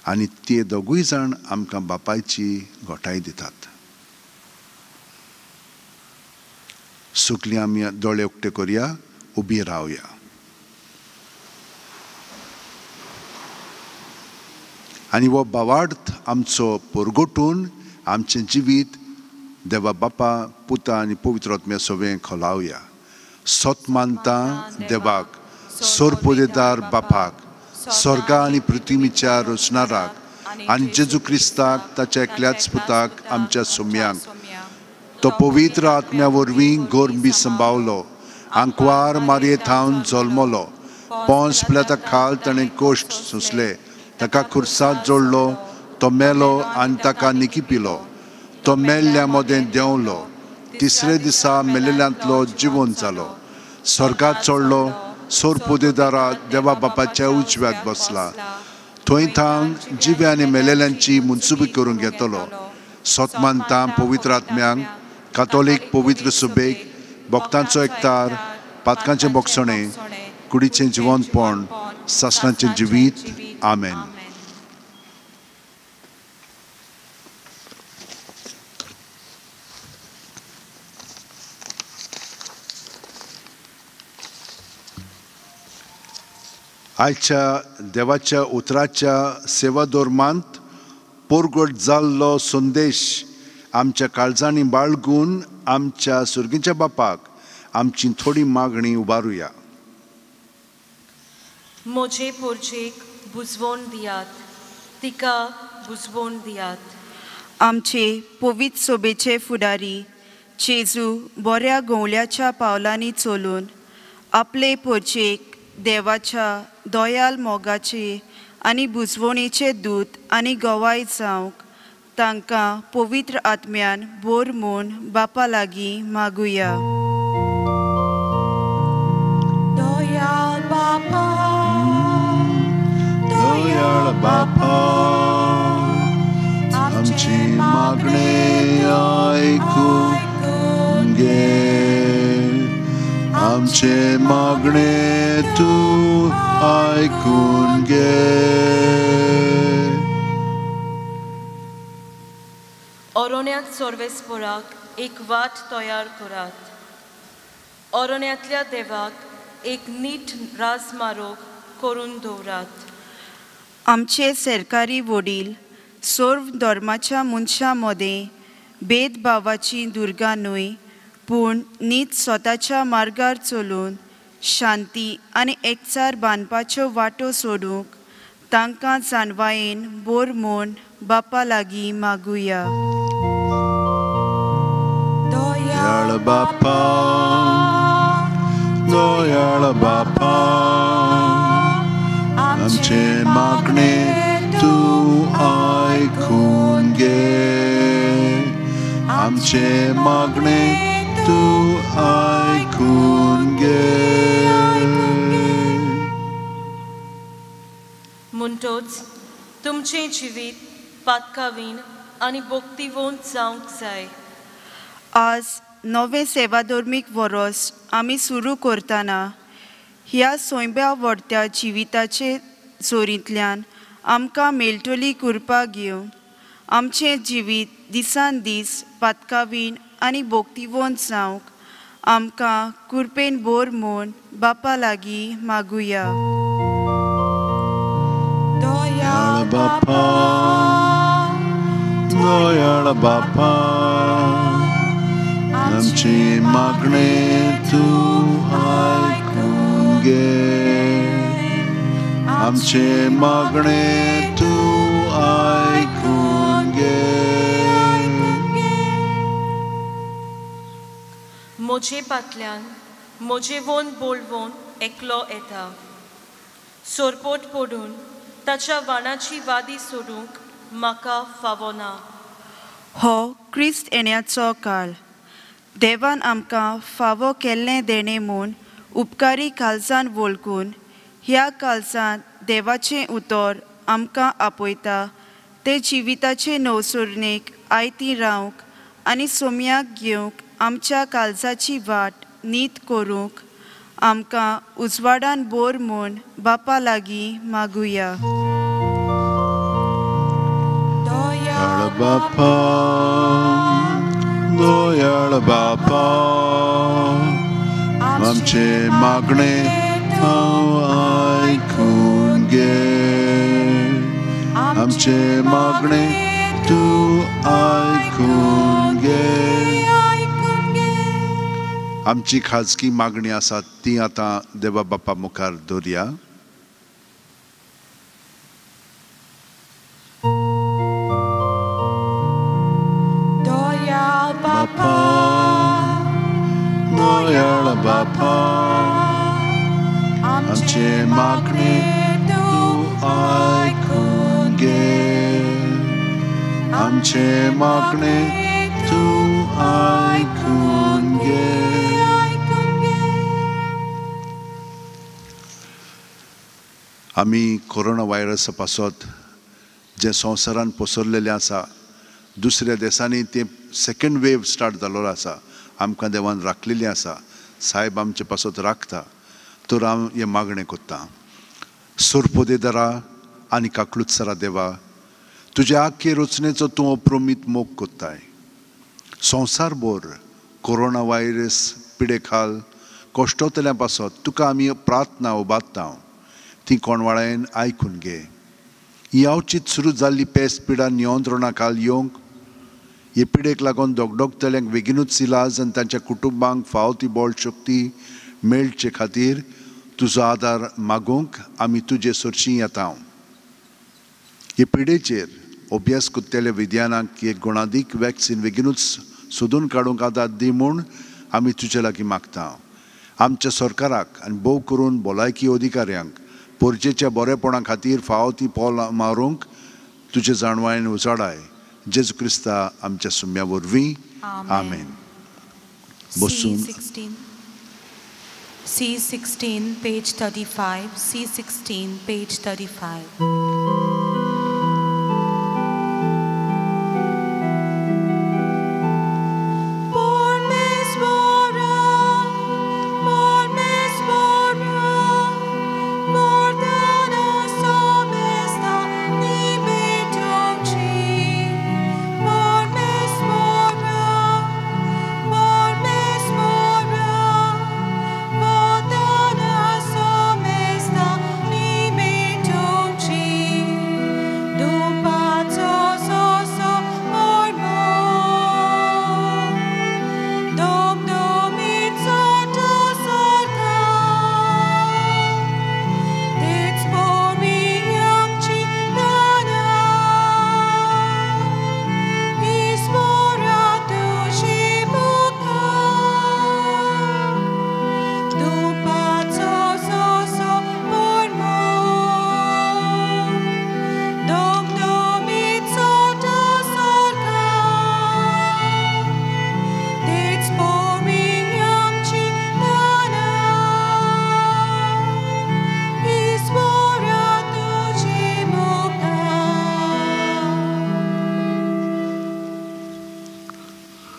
आनी ते दोगूय जाण आमकां बापायची घोटाय दितात. सगळीं आमी दोळे उक्ते करुया. उबी रावया. आनी हो भावार्थ आमचो परगटून आमचें जिवीत देवा बापा, पुता आनी पवित्र आत्म्या सोबें खोलावया. सोत मानता देवाक, सोरपोदेदार बापाक, स्वर्गा आनी पृथ्वीच्या रचणाराक आनी जेजू क्रिस्ताक ताच्या एकल्याच पुताक आमच्या सुम्यांक तो पवित्र आत्म्या वरवीं गोरंबी संभावलो आंकवार मारये थावन जल्मलो पोंस पिलाता खाल ताणें कोश्ट सोंसले ताका खुर्सात जोडलो तो मेलो आनी ताका निकिपिलो तो मेल्ल्या मोदें देंवलो तिसरे दिसा मेलेल्यांतलो जिवंत जालो स्वर्गात चडलो सोर पोदेदारा देवा बापाच्या उजव्याक बसला थंय थावन जिवे आनी मेलेल्यांची मुनसुबी करून घेतलो सोतमानता पवित्र आत्म्यांक कातोलीक पवित्र सुबेक भक्तांचो एकतार पातकांचें बोगसणें कुडीचें जिवंतपण सासणाचें जिवीत आमेन. आयच्या देवाच्या उतराच्या सेवा धोर्मांत पोरगोट जाल्लो संदेश आमच्या काळजांनी बाळगून आमच्या सुर्गीच्या बापाक आमची थोडी मागणी उबारुया. मोजे पोरचेक बुजवण दियात तिका बुजवण दियात. आमचे पवित्र सोबेचे फुडारी जेजू बऱ्या गवल्याच्या पावलांनी चलून आपले पोरचेक देवाच्या दोयाल मोगाचे आनी बुजवणेचे दूत आनी गवाय जावंक तांकां पवित्र आत्म्यान बोर म्हूण बापा लागीं मागुया. दोयाल बापा दोयाळ बापा आमची मागणी आयकून घे आमचे मागणे तू आयकून घे. अरोण्यात सोर्वेस्पोराक एक वाट तयार करात. अरोण्यांतल्या देवाक एक नीट राजमार्ग करून दवरात. आमचे सरकारी वडील सर्व धर्माच्या मनशां मदें भेदभावाची दुर्गा न्हय पूण नीत स्वताच्या मार्गार चलून शांती आनी एकचार बांदपाच्यो वाटो सोडूंक तांकां जानवायेन बोर म्हूण बापा लागीं मागुया. दोयाळ बापा दोयाळ बापा आमचे मागणे तू आयकून घे आमचे मागणे तू आयकून घे. म्हणटोच तुमचें जिवीत पातकावीन आनी भोक्तीवंत जावंक जाय. आज नवे सेवाधर्मीक वरोस आमी सुरू करतना ह्या सोयब्या व्हडत्या जिविताचे जोरींतल्यान आमकां मेळटली कृपा घेवं आमचें जिवीत दिसान दीस पातकावीन आनी भोक्तीवंत जावंक आमकां कृपेन बोर म्हूण बापा लागीं मागुया. दोयाळ बापा दोयाळ बापा आमची मागणे तू आयकून घे आमचे मागणे तू आयकून घे. म्हजे पातल्यान म्हजे वोन बोलवून एकलो येता. सोरपोट पडून ताच्या वाणाची वादी सोडूंक म्हाका फावना. हो क्रिस्त येण्याचो काळ. देवान आमकां फावो केल्लें देणें म्हूण उपकारी काळजान वळखून ह्या काळजांत देवाचें उतर आमकां आपयता ते जिविताचे नवसुर्णेक आयती रावंक आनी सोम्याक घेवंक आमच्या काळजाची वाट नीत करूंक आमकां उजवाडान बोर म्हूण बापा लागीं मागुया. दोयाळ बापा दोयाळ बापा आमचे मागणे हांव आयकून घे आमचे मागणे तू आयकून घे. आमची खाजगी मागणी आसा ती आतां देवा बापा मुखार दवरया. आमचे मागणे तूं आयकून घे आमचे मागणे तूं आयकून घे आमी कोरोना व्हायरसा पासत जे संवसारान पसरलेले आसा दुसऱ्या देशांनी ते सेकंड वेव स्टार्ट जाल्लो आसा आमकां देवान राखलेली आसा साहेब आमचे पासत राखता तर हांव हे मागणें कोत्ता सोरपोदेदारा आनी काकलुत्सरा देवा तुज्या आख्खे रचनेचो तूं अप्रोमीत मोग कोत्ताय संवसारभर कोरोना व्हायरस पिडे खाल कश्टोतल्या पासत तुका आमी प्रार्थना उबारता ती कोणवाळेन आयकून घे ही अवचित सुरू जाल्ली पेस्त पिडा नियंत्रणा खाल येवंक हे पिडेक लागून दोगदोगतल्यांक बेगीनूच इलाज आनी तांच्या कुटुंबांक फावो ती बळ शक्ती मेळचे खातीर तुजो आदार मागूंक आमी तुजे सरशीं येता हे पिडेचेर अभ्यास कोत्तेल्या विज्ञानाक एक गुणादीक वॅक्सीन बेगीनूच सोदून काडूंक आदार दी म्हूण आमी तुजे लागीं मागता आमच्या सरकाराक आनी भोव करून भलायकी अधिकाऱ्यांक पोरजेच्या बरेपणा खातीर फावो ती पोल मारूंक तुजे जाणवायेन उजवाडाय जेजू क्रिस्ता आमच्या सुम्या वरवीं आमेन बसून C16 page 35 C16 page 35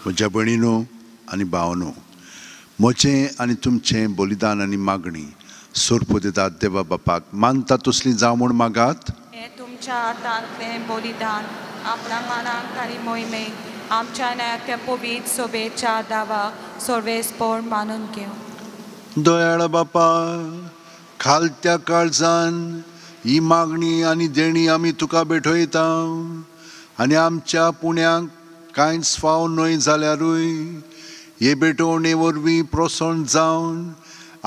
म्हज्या भयणीनो आनी भावनो म्हजें आनी तुमचें बलिदान आनी मागणी सोरपो दितात देवा बापाक मानता तसली जावं म्हूण मागात हे तुमच्या हातांतलें बलिदान आपल्या मनाक आनी मोहिमेक आमच्या नव्या पवित्र सोबेच्या दावा सर्वेस्पोर मानून घेवं दयाळ बापा खालत्या काळजान ही मागणी आनी देणी आमी तुका भेटयता आनी आमच्या पुण्यांक कांयच फाव न्हय जाल्यारूय हे भेटोवणे वरवीं प्रसन्न जावन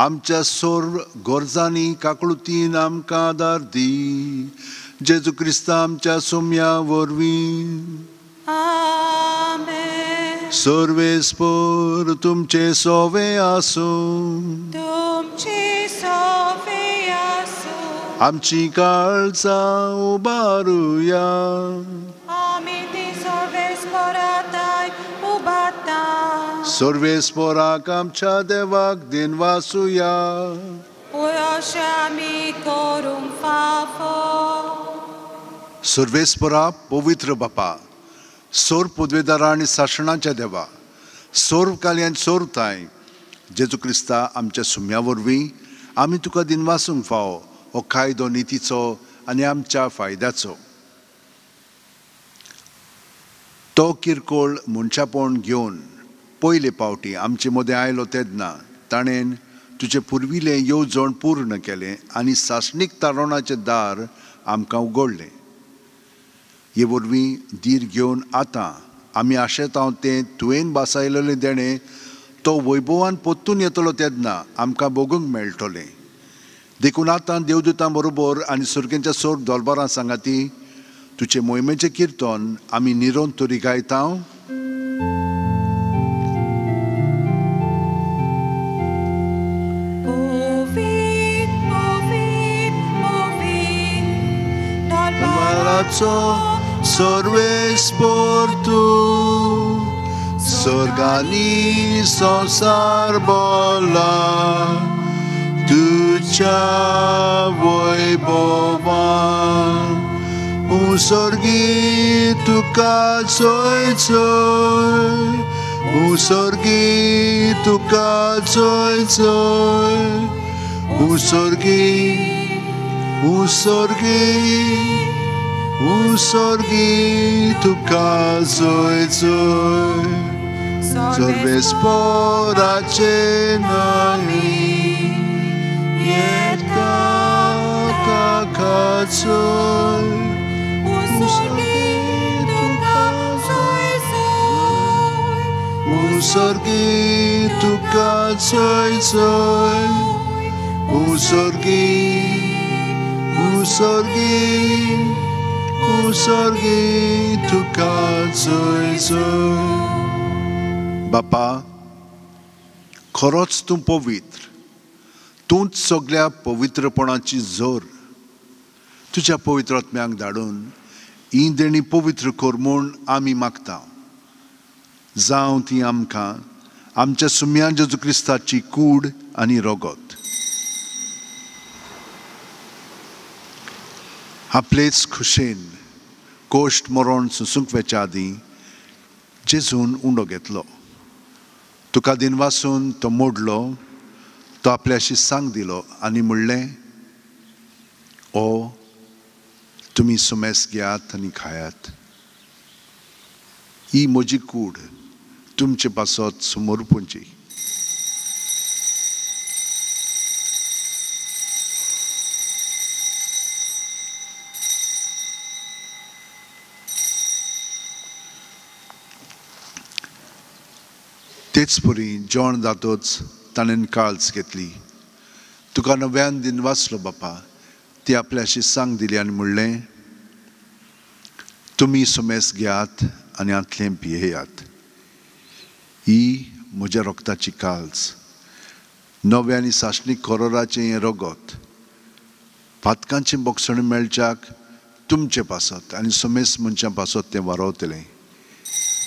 आमच्या सोर गरजांनी काकळुतीन आमकां आदार दी जेजू क्रिस्ता आमच्या सोम्या वरवीं आमेन सर्वेस्पोर तुमचे सोवे आसूं तुमचे सोवे आसूं आमची काळजां उबारुया आमी ती सर्वेस्पोराताय उबारता सर्वेस्पोराक आमच्या देवाक दिन वासुया अशें आमी करूंक फावो सर्वेस्परा पवित्र बापा सोर पदवेदारा आनी सासणाच्या देवा सोर काल्यान सोरताय जेजू क्रिस्ता आमच्या सुम्या वरवीं आमी तुका दिनवासूंक फावो हो कायदो नितीचो आनी आमच्या फायद्याचो तो किरकोळ मनशापण घेवन पयले पावटी आमचे मदें आयलो तेन्ना ताणें तुजे पुर्विलें येवजण पूर्ण केलें आनी सासणीक तारोणाचें दार आमकां उगडलें हे वरवीं धीर घेवन आतां आमी आशेतांव तें तुवें बासायलेलें देणें तो वैभवान पोत्तून येतलो तेन्ना आमकां भोगूंक मेळटलें देखून आतां देवदूतां बरोबर आनी सुरकेंच्या सोर दोलबारां सांगाती तुजे मोहिमेचें किर्तन आमी निरोन तरी गायता पवित्र सर्वेस्पर तूं स्वर्गानी संसार बोला तुझ्या वैभवान उसर्गी तुका चोय चोय उसर्गी तुका चोय चोय उसर्गी तुका चोय चोय सर्वेस्पराचे नामी येता ताका चोय उसर्गी तुका चोय चोय उसर्गी तुका चोय चोय बापा खरोच तूं पवित्र तूंच सगळ्या पवित्रपणाची जोर तुज्या पवित्र आत्म्याक धाडून ही देणी पवित्र कर म्हूण आमी मागता जावं ती आमकां आमच्या सुम्या जेजू क्रिस्ताची कूड आनी रगत आपलेच खुशेन कोश्ट मरण सुसूंक वेच्या आदीं जेजून उंडो घेतलो तुका दिनवासून तो मोडलो तो आपल्याशी सांग दिलो आनी म्हणलें ओ तुमी सुमेस घेयात आनी खायात ही म्हजी कूड तुमचे पासत समोर पोंची तेच परी जेवण जातोच ताणें काळज घेतली तुका नव्यान दिन वाचलो बापा ती आपल्याशी सांग दिली आनी म्हणलें तुमी सुमेस घेयात आनी आतलें पियेयात ही म्हज्या रोगताची काळज नवे आनी साश्णीक कोरोराचें हें रगत पातकांचें बोगसण मेळच्याक तुमचे पासत आनी सुमेस मनशां पासत तें वारोवतलें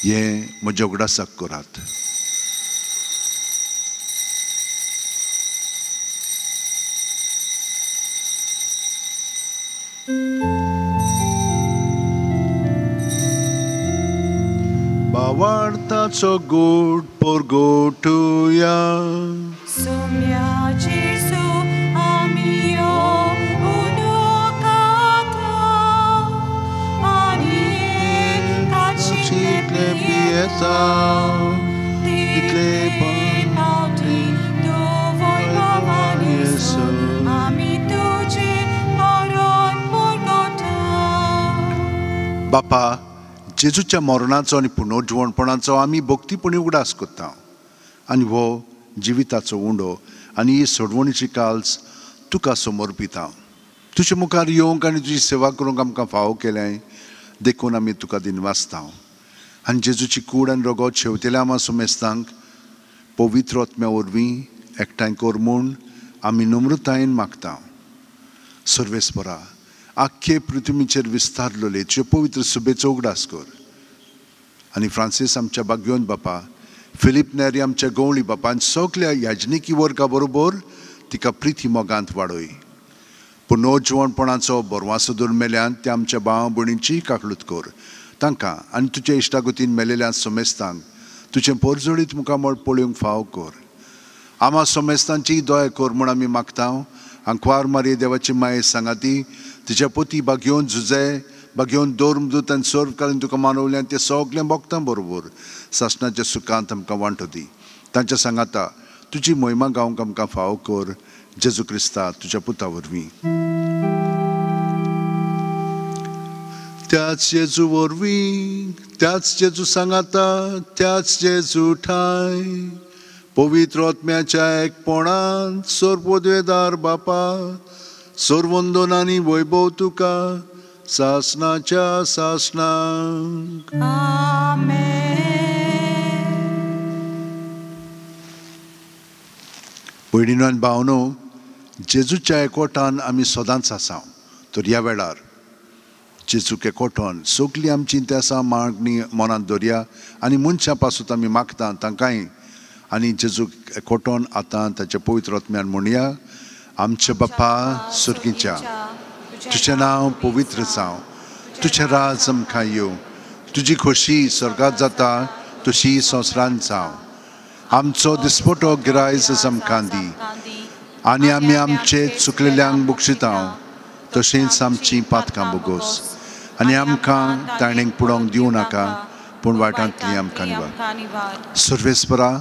हें म्हज्या उगडासाक करात Bawartaco good porgotuja. Sumia Jesu amio unokata ani Citle pieta, itle pauti dovoi pavan Jesu ami tuji moron porgota. Bapa जेजूच्या मरणाचो आनी पुनर्जीवणपणाचो आमी भक्तीपणी उगडास करता आनी हो जिविताचो उंडो आनी ही सोडवणीची काळज तुका समर्पिता तुजे मुखार येवंक आनी तुजी सेवा करूंक आमकां फावो केलें देखून आमी तुका दिनवासता आनी जेजूची कूड आनी रगत शेवतेल्या आमा सुमेस्तांक पवित्र आत्म्या वरवीं एकठांय कर म्हूण आमी नम्रतायेन मागता सर्वेस्परा आख्खे पृथ्वीचेर विस्तारलेले तुजे पवित्र सुबेचो उगडास कर आनी फ्रांसीस आमच्या बागयोन बापा फिलीप नेरी आमच्या गवळी बापा आनी सगळ्या याजनिकी वर्गा बरोबर तिका प्रिती मोगांत वाडय पुनर्जीवणपणाचो बरवासो दवर मेल्यान त्या आमच्या भाव भयणींची काकळूत कर तांकां आनी तुज्या इश्टागतीन मेलेल्या सोमेस्तांक तुजें परजोडीत मुखामळ पळोवंक फाव कर आमा सोमेस्तांची दया कर म्हूण आमी मागता आंकवार मारये देवाची माये सांगाती तिच्या पोती बागयोन झुजे बागयोन दोरमदूत आनी सर्व कालीन तुका मानवल्यान ते सगळें भक्तां बरोबर सासणाच्या सुखांत आमकां वांटो दी तांच्या सांगाता तुजी महिमा गावंक आमकां फाव कर जेजू क्रिस्ता तुज्या पुता वरवीं त्याच जेजू वरवीं त्याच जेजू सांगाता त्याच जेजू ठाय पवित्र आत्म्याच्या एकपणांत सर्वोदयदार बापा सर्वंदनांनी वैभव तुका सासणाच्या सासणांक भयणीनो आनी भावनो जेजूच्या एकवटान आमी सदांच आसा तर ह्या वेळार जेजूके कोठोन सगळीं आमची ते आसा मागणी मनांत दवरया आनी मनशां पासून आमी मागता तांकांय आनी जेजू कोठोन आतां ताच्या पवित्र आत्म्यान म्हणया आमचे बाप्पा सुर्गीच्या तुजें नांव पवित्र जावं तुजें राज आमकां येवं तुजी खोशी स्वर्गांत जाता तशी संवसारांत जावं आमचो दिसपटो गिरायज आमकां दी आनी आमी आमचे चुकलेल्यांक बक्षिता तशेंच आमची पातकां बोगोस आनी आमकां ताणेंक पुडोंक दिवं नाका पूण वायटांतलीं आमकां निवार सर्वेस्परा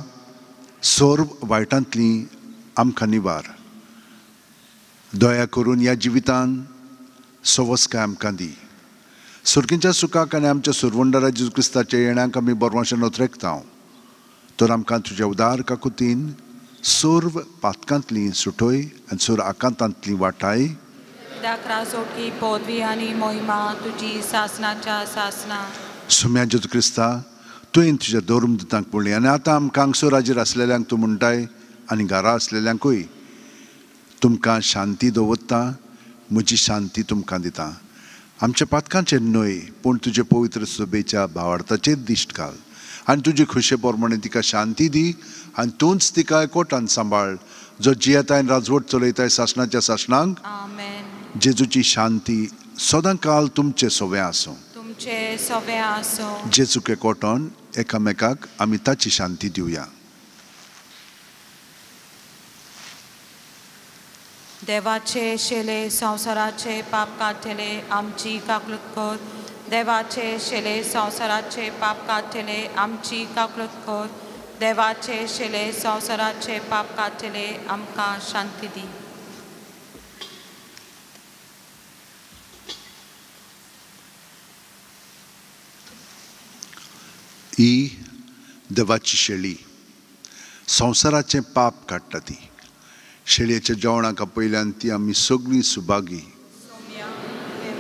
सोर वायटांतलीं आमकां निवार दया करून ह्या जिवितान सवस्काय आमकां दी सुर्गीच्या सुखाक आनी आमच्या सुरवंडरा जेजू क्रिस्ताच्या येण्याक आमी बरोवशें नोतरेकता तर आमकां तुज्या उदार काकुतीन सोर्व पातकांतलीं सुटोय आनी सोर आकांतांतलीं वाटाय सोडकी पदवी आनी मोहिमा तुजी सासनाच्या सासना सुम्या जेजू क्रिस्ता तुवें तुज्या धर्म दितांक पडली आनी आतां आमकां हांगसर हाजीर आसलेल्यांक तूं म्हणटाय आनी घरा आसलेल्यांकूय तुमकां शांती दवरता म्हजी शांती तुमकां दिता आमच्या पातकांचेर न्हय पूण तुजे पवित्र सोबेच्या भावार्थाचेर दिश्ट घाल आनी तुजे खुशे पोरमणे तिका शांती दी आनी तूंच तिका एकवटान सांबाळ जो जियेताय राजवट चलयताय शासनाच्या शासनांक जेजूची शांती सदां काल तुमचे सोवे आसूं तुमचे सोवे आसूं जेजूके कोठोन एकामेकाक आमी ताची शांती दिवया देवाचे शेले संवसाराचे पाप काढले आमची काकलूत कर देवाचे शेले संवसाराचे पाप काढले आमची काकलूत कर देवाचे शेले संवसाराचे पाप काढले आमकां शांती दी ही देवाची शेळी संवसाराचे पाप काडटा ती शेळयेच्या जेवणाक पयल्यान ती आमी सगळीं सुभागी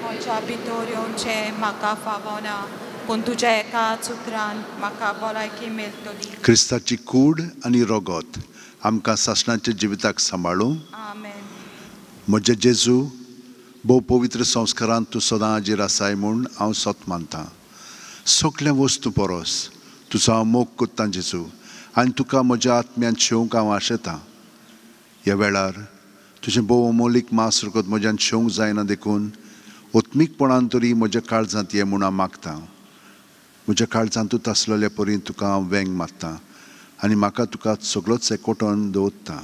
म्हज्या भितर येवचें म्हाका फावना पूण तुज्या एकाच उतरान म्हाका भलायकी मेळटली क्रिस्ताची कूड आनी रगत आमकां सासणाच्या जिविताक सांबाळूं म्हजे जेजू भोव पवित्र संस्कारांत तूं सदां हाजीर आसाय म्हूण हांव सोत मानतां सगळ्या वस्तू परस तुजो हांव मोग कोत्तां जेजू आनी तुका म्हज्या आत्म्यान शेवंक हांव आशेतां ह्या वेळार तुजें भोव अमोलीक मास रगत म्हज्यान शेवंक जायना देखून ओत्मीकपणान तरी म्हज्या काळजांत ये म्हूण हांव मागतां म्हज्या काळजांतूच आसलेल्या परी तुका हांव वेंग मारतां आनी म्हाका तुका सगळोच एकवटोन दवरतां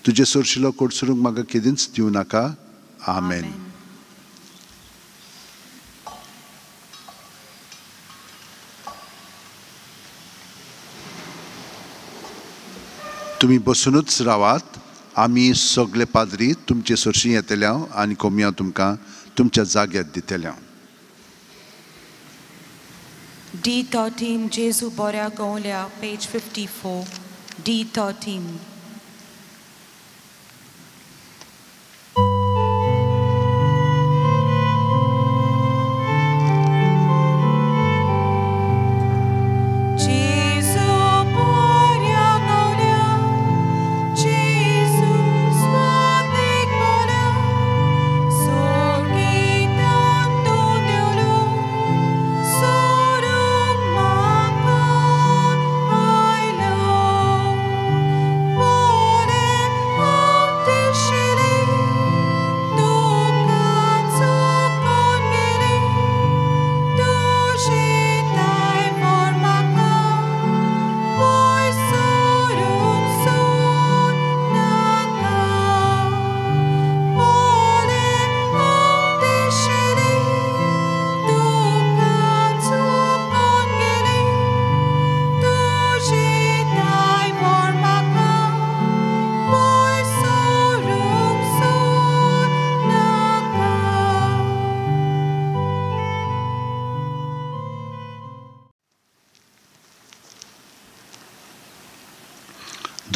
तुजे सोरशिलो कोडसरूंक म्हाका केदींच दिवं नाका आमेन तुमी बसूनच रावात आमी सगळे पाद्री तुमचे सोरशीं येतल्या आनी कोमयां तुमकां तुमच्या जाग्यार दितल्या D13 जेजू बऱ्या गवल्या पेज 54 D13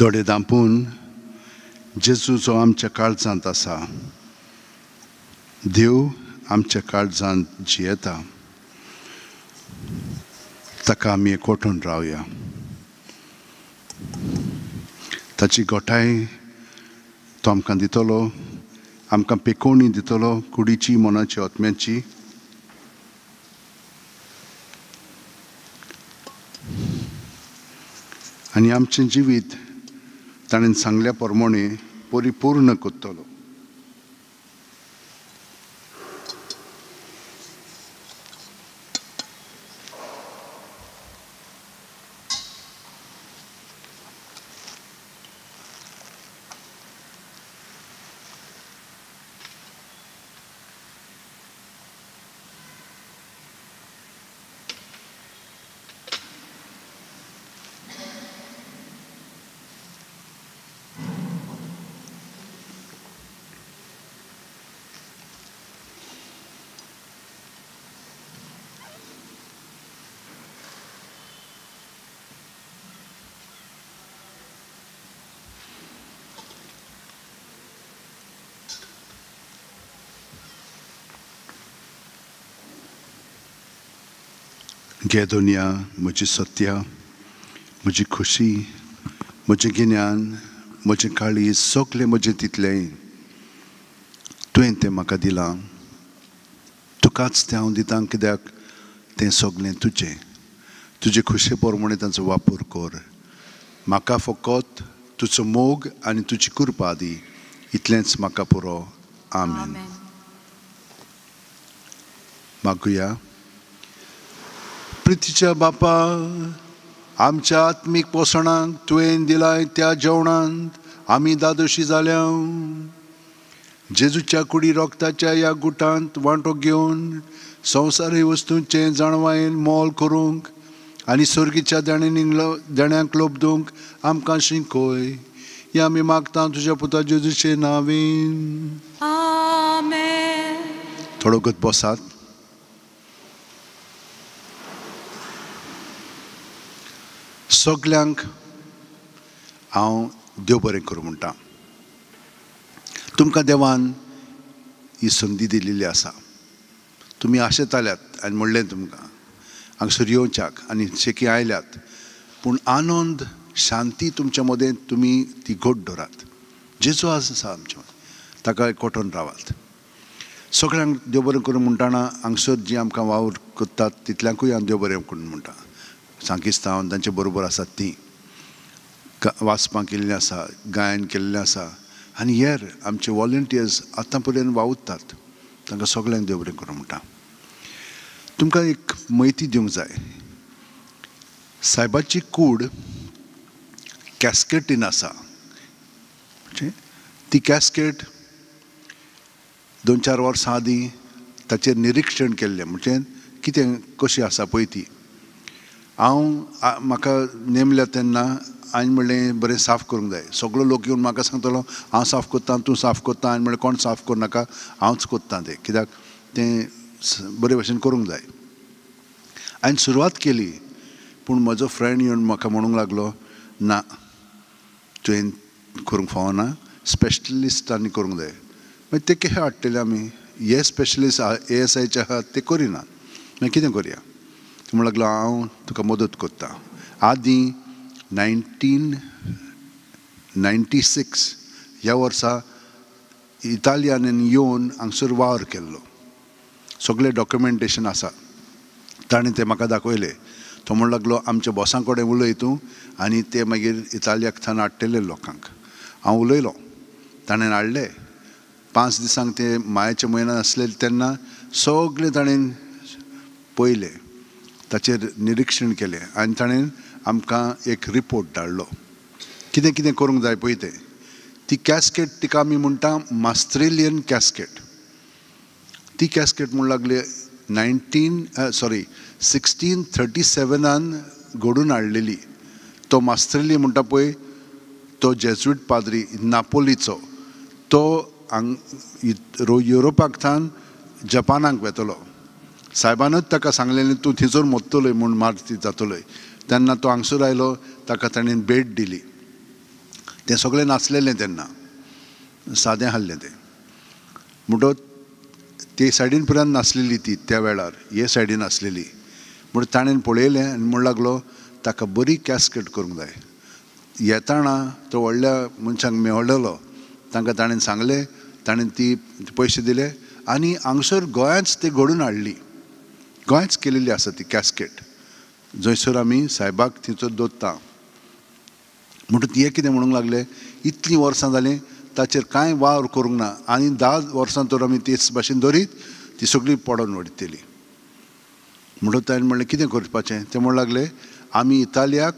दोळे धांपून जेजू जो आमच्या काळजांत आसा देव आमच्या काळजांत जियेता ताका आमी एकवटून रावया ताची गोठाय तो आमकां दितलो आमकां पेकोवणी दितलो कुडीची मनाची आत्म्याची आनी आमचें जिवीत ताणें सांगल्या प्रमाणे परिपूर्ण करतलो. घे दोनिया म्हजी सत्या, म्हजी खुशी, म्हजें गिन्यान, म्हजें काळीज, सगलें म्हजें तितलें तुवें तें म्हाका दिलां. तुकाच तें हांव दितां, कित्याक तें सगलें तुजें. तुजे खुशे प्रमाणे ताचो वापर कर. म्हाका फकत तुजो मोग आनी तुजी कृपा दी. इतलेंच म्हाका पुरो. आमेन. मागुया. प्रितीच्या बापा, आमच्या आत्मीक पोसणाक तुवें दिलाय त्या जेवणांत आमी दादोशी जाल्या. जेजूच्या कुडी रोगताच्या ह्या गुटांत वांटो घेवन संवसारी वस्तूंचें जाणवायेन मोल करूंक आनी सर्गीच्या देण्यांक लोबदूंक आमकां शिकय. हें आमी मागता तुज्या पुता जेजूचे नांवेन. आमेन. थोडो गत बसात. सगल्यांक हांव देव बरें करूं म्हणटा. तुमकां देवान ही संदी दिलेली आसा. तुमी आशेताल्यात आनी म्हणलें तुमकां हांगसर येवच्याक आनी शेकी आयल्यात, पूण आनंद शांती तुमच्या मदें तुमी ती घोट दवरात. जेजू आसा आमच्या मदें, ताका एकवटून रावात. सगळ्यांक देव बरें करूं म्हणटाना हांगसर जी आमकां वावर करतात तितल्यांकूय हांव देव बरें करून म्हणटा. सांकिस्तांव तांचे बरोबर आसात तीं वाचपां केल्लीं आसा, गायन केल्लें आसा, आनी हेर आमचे वॉलंटियर्स आतां पर्यंत वावुरतात. तांकां सगळ्यांक देव बरें करूं म्हणटा. तुमकां एक म्हायती दिवंक जाय. सायबाची कूड कॅस्केटीन आसा. म्हणजे ती कॅस्केट 2-4 वर्सां आदीं ताचेर निरीक्षण केल्लें. म्हणजे कितें कशी आसा पळय ती. म्हाका नेमल्या तेन्ना हांवें म्हणलें बरें साफ करूंक जाय. सगळो लोक येवन म्हाका सांगतलो हांव साफ कोत्तां, तूं साफ कोत्ता. हांवें म्हणलें कोण साफ करनाका, हांवच कोत्तां तें, कित्याक तें बरे भशेन करूंक जाय. हांवें सुरवात केली, पूण म्हजो फ्रेंड येवन म्हाका म्हणूंक लागलो ना, तुवें करूंक फावना, स्पेशलिस्टांनी करूंक जाय. मागीर ते कशे हाडटले आमी? हे स्पेशलिस्ट ASIचे आहात ते करिनात. मागीर कितें करया? म्हणूंक लागलो हांव तुका मदत करतां. आदीं 1996 ह्या वर्सा इटालियान येवन हांगसर वावर केल्लो. सगळें डॉक्युमेंटेशन आसा. ताणें तें म्हाका दाखयलें. तो म्हणूंक लागलो आमच्या बॉसां कडेन उलय तूं, आनी ते मागीर इटालियाक थंय हाडटले लोकांक. हांव उलयलो, ताणें हाडले. 5 दिसांक ते मायाच्या म्हयन्यान आसलेले तेन्ना सगळें ताणें पळयलें, ताचेर निरीक्षण केलें, आनी ताणें आमकां एक रिपोर्ट धाडलो. कितें कितें करूंक जाय पळय तें. ती कॅस्केट तिका आमी म्हणटा मास्त्रेलियन कॅस्केट. ती कॅस्केट म्हणूंक लागली 1637 घडून हाडलेली. तो मास्त्रेली म्हणटा पळय, तो जेजुईट पाद्री नापोलीचो, तो युरोपाक थान जपानाक वेतलो. सायबानूच ताका सांगलेलें तूं थंयसर मोत्तलोय म्हूण मारती जातलोय. तेन्ना तो हांगसर आयलो, ताका ताणें भेट दिली. तें सगळें नासलेलें तेन्ना, सादें आसलें तें. म्हणटच ते सायडीन पर्यंत नासलेली ती त्या वेळार, हे सायडीन आसलेली. म्हूण ताणें पळयलें आनी म्हणूंक लागलो ताका बरी कॅस्केट करूंक जाय. येताना तो व्हडल्या मनशांक मेळ्ळलो, तांकां ताणें सांगलें, ताणें ती पयशे दिले आनी हांगसर गोंयांच ती घडून हाडली. गोंयच केलेली आसा ती कॅस्केट. जंयसर आमी सायबाक थंयसर दवरता. म्हणून हे कितें म्हणूंक लागले इतलीं वर्सां जालीं ताचेर कांय वावर करूंक ना आनी 10 वर्सां तर आमी तेच भाशेन दरीत ती सगळी पडोवन उडयतली. म्हणून ताणें म्हणलें कितें करपाचें ते म्हणूंक लागले आमी इतालियाक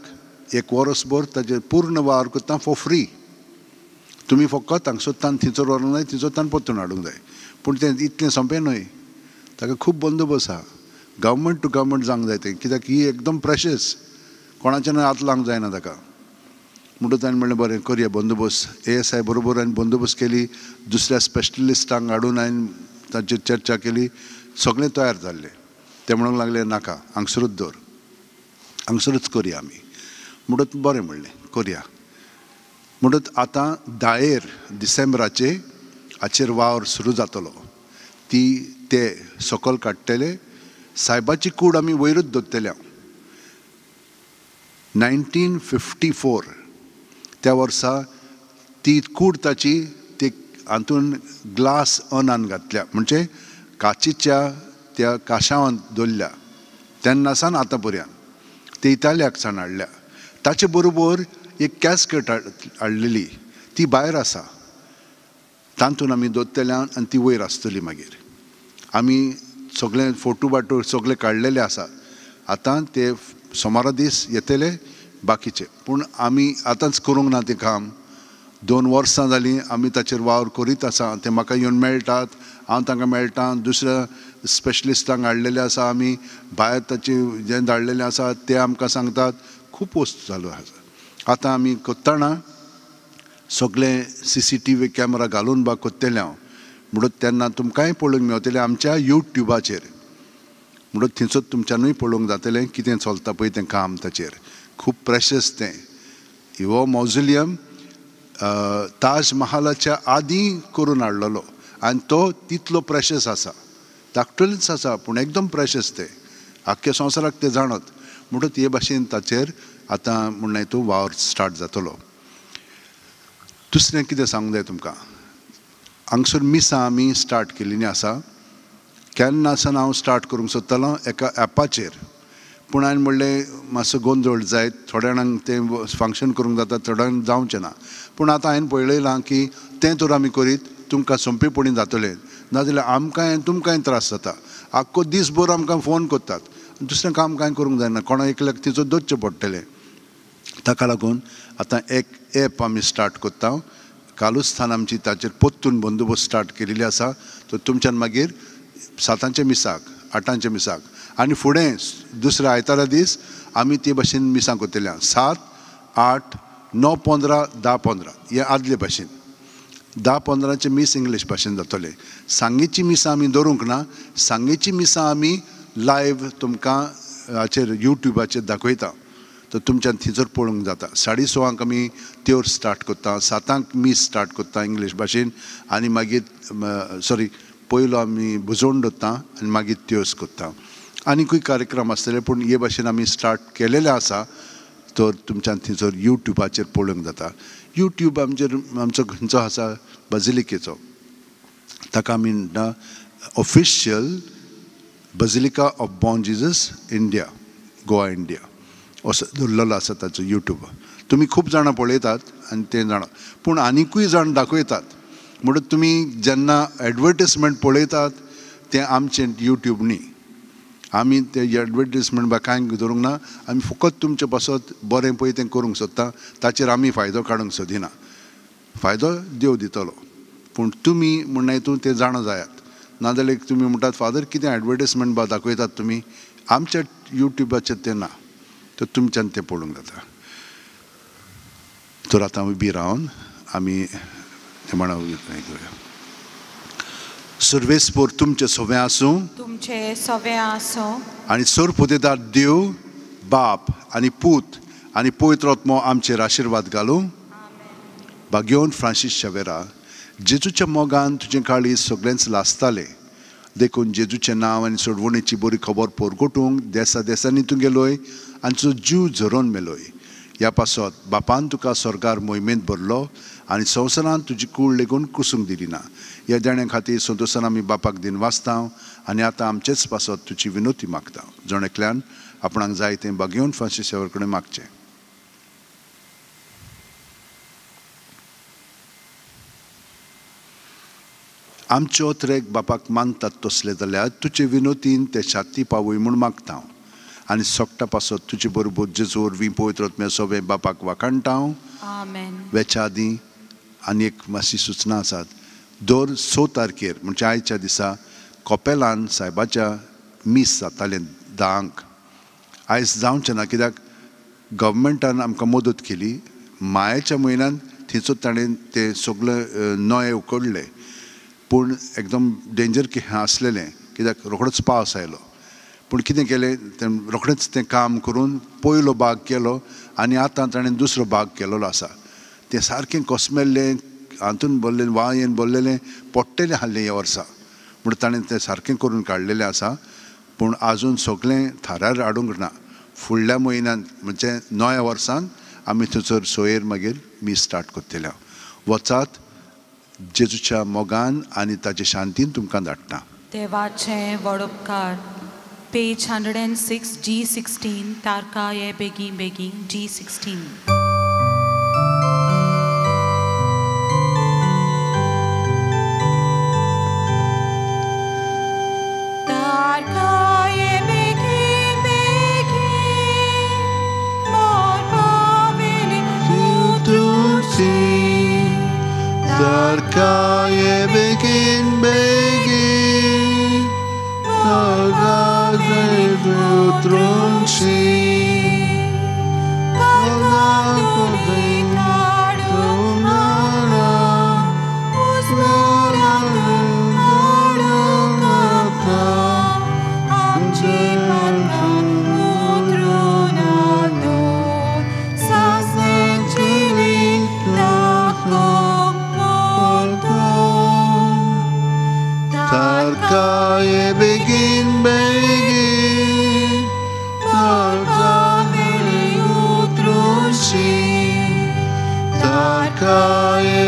1 वर्सभर ताचेर पूर्ण वावर करता फॉर फ्री. तुमी फकत हांगसोत्तान थंयसर व्हरूंक जाय थंयसोत्तान परतून हाडूंक जाय. पूण तें इतलें सोंपें न्हय ताका खूब बंदोबस्त आहा. गव्हर्मेंट टू गव्हर्मेंट जावंक जाय तें कित्याक ही एकदम प्रेशियस कोणाच्यान हात लावंक जायना ताका. म्हणून ताणें म्हणलें बरें करया बंदोबस्त. ASI बरोबर हांवें बंदोबस्त केली दुसऱ्या स्पेशलिस्टांक हाडून हांवें ताचेर चर्चा केली सगळें तयार जाल्लें. ते म्हणूंक लागले नाका हांगसरूच दवर हांगसरूच करया आमी. म्हणून बरें म्हणलें करया. म्हणून आतां 10 डिसेंबराचे हाचेर वावर सुरू जातलो. ते सकयल काडटले सायबाची कूड आमी वयरूच दवरतले. 1954 त्या वर्सा ती कूड ताची ते हातून ग्लास अर्नान घातल्या म्हणजे काचीच्या त्या काशावान दवरल्या तेन्नासान आतां पर्यंत. ते इतालियाक सावन हाडल्या. ताचे बरोबर एक कॅस्केट हाडलेली ती भायर आसा तातूंत आमी दवरतल्या आनी ती वयर आसतली. मागीर आमी सगळे फोटो बाटो सगळे काडलेले आसा. आतां ते सोमारा दीस येतले बाकीचे. पूण आमी आतांच करूंक ना तें काम. 2 वर्सां जालीं आमी ताचेर वावर करीत आसा. ते म्हाका येवन मेळटात हांव तांकां मेळटा. दुसऱ्या स्पेशलिस्टांक हाडलेले आसा आमी भायर ताचे जे धाडलेले आसा ते आमकां सांगतात. खूब वस्तू चालू आसा. आतां आमी कोत्ताना सगळे CCTV कॅमेरा घालून बा कोत्तेले हांव. म्हणून तेन्ना तुमकांय पळोवंक मेळटलें आमच्या YouTubeचेर. म्हणून थंयसर तुमच्यानूय पळोवंक जातलें कितें चलता पळय तें काम ताचेर. खूब प्रेशियस तें. हो मॉझुलियम ताज महालाच्या आदीं करून हाडलेलो आनी तो तितलो प्रेशियस आसा. धाकटुलेंच आसा पूण एकदम प्रेशियस तें. आख्ख्या संवसाराक तें जाणत. म्हणून हे भाशेन ताचेर आतां म्हणलें तूं वावर स्टार्ट जातलो. दुसरें कितें सांगूंक जाय तुमकां हांगसर मिसां आमी स्टार्ट केल्लीं आसा. केन्नासान हांव स्टार्ट करूंक सोदतालो एका एपाचेर. पूण हांवें म्हणलें मातसो गोंदळ जायत थोड्या जाणांक तें फंक्शन करूंक जाता थोड्या जाणांक जावचें ना. पूण आतां हांवें पळयलां की तें तर आमी करीत तुमकां सोंपेपणी जातलें. नाजाल्यार आमकांय तुमकांय त्रास जाता. आख्खो दीसभर आमकां फोन करतात दुसरें काम कांय करूंक जायना. कोणा एकल्याक तिचो दवरचें पडटलें. ताका लागून आतां एक एप आमी स्टार्ट कोत्ता. कालूस्थान आमची ताचेर पोत्तून बंदोबस्त स्टार्ट केलेली आसा. तो तुमच्यान मागीर 7 मिसाक 8 मिसाक आनी फुडें दुसऱ्या आयतारा दीस आमी ते भाशेन मिसां कोत्तल्या. 7, 8, 9, 15, 10, 15 हे आदले भाशेन. 10, 15चे मीस इंग्लीश भाशेन जातले. सांगेची मिसां आमी दवरूंक ना. सांगेची मिसां आमी लायव्ह तुमकां हाचेर YouTubeचेर दाखयता. तो तुमच्यान थंयसर पळोवंक जाता. 6:30 आमी त्योर स्टार्ट कोत्ता. 7 मीस स्टार्ट कोत्ता इंग्लीश भाशेन आनी मागीर पयलो आमी बुजोवन दवरता आनी मागीर त्योस कोत्ता. आनीकूय कार्यक्रम आसतले पूण हे भाशेन आमी स्टार्ट केलेले आसा. तर तुमच्यान थंयसर YouTubeचेर पळोवंक जाता. YouTube आमचो खंयचो आसा बजिलिकेचो. ताका आमी म्हणटा official basilica of Bom Jesus India Goa India असो दवरलेलो आसा ताचो YouTube. तुमी खूब जाणां पळयतात आनी तें जाणा. पूण आनीकूय जाण दाखयतात. म्हणून तुमी जेन्ना एडवर्टिजमेंट पळयतात तें आमचें YouTube न्ही. आमी ते एडवर्टिजमेंट बा कांय दवरूंक ना. आमी फकत तुमचें पासत बरें पळय तें करूंक सोदता. ताचेर आमी फायदो काडूंक सोदिना. फायदो देव दितलो पूण तुमी म्हणून हितून तें जाणा जायात. नाजाल्यार तुमी म्हणटात फादर कितें एडवर्टिजमेंट बा दाखयतात तुमी. आमच्या YouTubeचेर तें ना. तर तुमच्यान तें पळोवंक जाता. तर आतां उबी रावन आमी हें म्हणा सर्वेस्पोर तुमचें सवें आसूं. तुमचे सवें आसूं. आनी सर पुतेदार देव बाप आनी पूत आनी पवित्र आत्मो आमचेर आशिर्वाद घालूं. भाग्योन फ्रांसीस शावेरा जेजूच्या मोगान तुजें काळीज सगळेंच लासतालें. देखून जेजूचें नांव आनी सोडवणेची बरी खबर परगटूंक देसा देसांनी तूं गेलोय आनी तुजो जीव झरोवन मेलोय. ह्या पासत बापान तुका स्वर्गार मोहिमेंत भरलो आनी संवसारांत तुजी कूड लेगून कुसूंक दिली ना. ह्या देण्या खातीर संतोशान आमी बापाक दिन वाचता आनी आतां आमचेच पासत तुजी विनोती मागता. जण एकल्यान आपणाक जाय तें भाग्योन फ्रांसीस शावेरा कडेन मागचें. आमचे ओत्रेक बापाक मानतात तसले जाल्यार तुजे विनोतीन ते छाती पावय म्हूण मागता हांव आनी सोकटा पासत तुजे बरोबर जेजू वरवीं पवित्र आत्म्या सगळें बापाक वाखाणटा हांव Amen. वेच्या आदीं आनी एक मातशी सुचना आसात दर 6 तारखेर म्हणजे आयच्या दिसा कोपेलान सायबाच्या मीस जातालें 10 आयज जावचें ना कित्याक गव्हर्मेंटान आमकां मदत केली मायाच्या म्हयन्यान थंयचो ताणें ते सगळे नये उकडले पूण एकदम डेंजर आसलेलें कित्याक रोखडोच पावस आयलो पूण कितें केलें तें रोखडेंच तें काम करून पयलो भाग केलो आनी आतां ताणें दुसरो भाग केलेलो आसा तें सारकें कोसमेल्लें हातून भरलें वायेन भरलेलें पडटलें आहलें ह्या वर्सा म्हूण ताणें तें सारकें करून काडलेलें आसा पूण आजून सगळें थारार हाडूंक ना फुडल्या म्हयन्यान म्हणजे नव्या वर्सान आमी थंयसर सोयेर मागीर मीस स्टार्ट करतले वचात जेजूच्या मोगान आनी ताचे शांतीन तुमकां धाडटा देवाचें व्हड उपकार पेज 106 G16 तारका ये बेगीन बेगीन G16 Darkaye begin begin Darkaye utrunshi Darkaye utrunara Usmara utrunata Amchi patam utrunado Sasenchili Darkaye begin begin Darkaye utrunshi Darkaye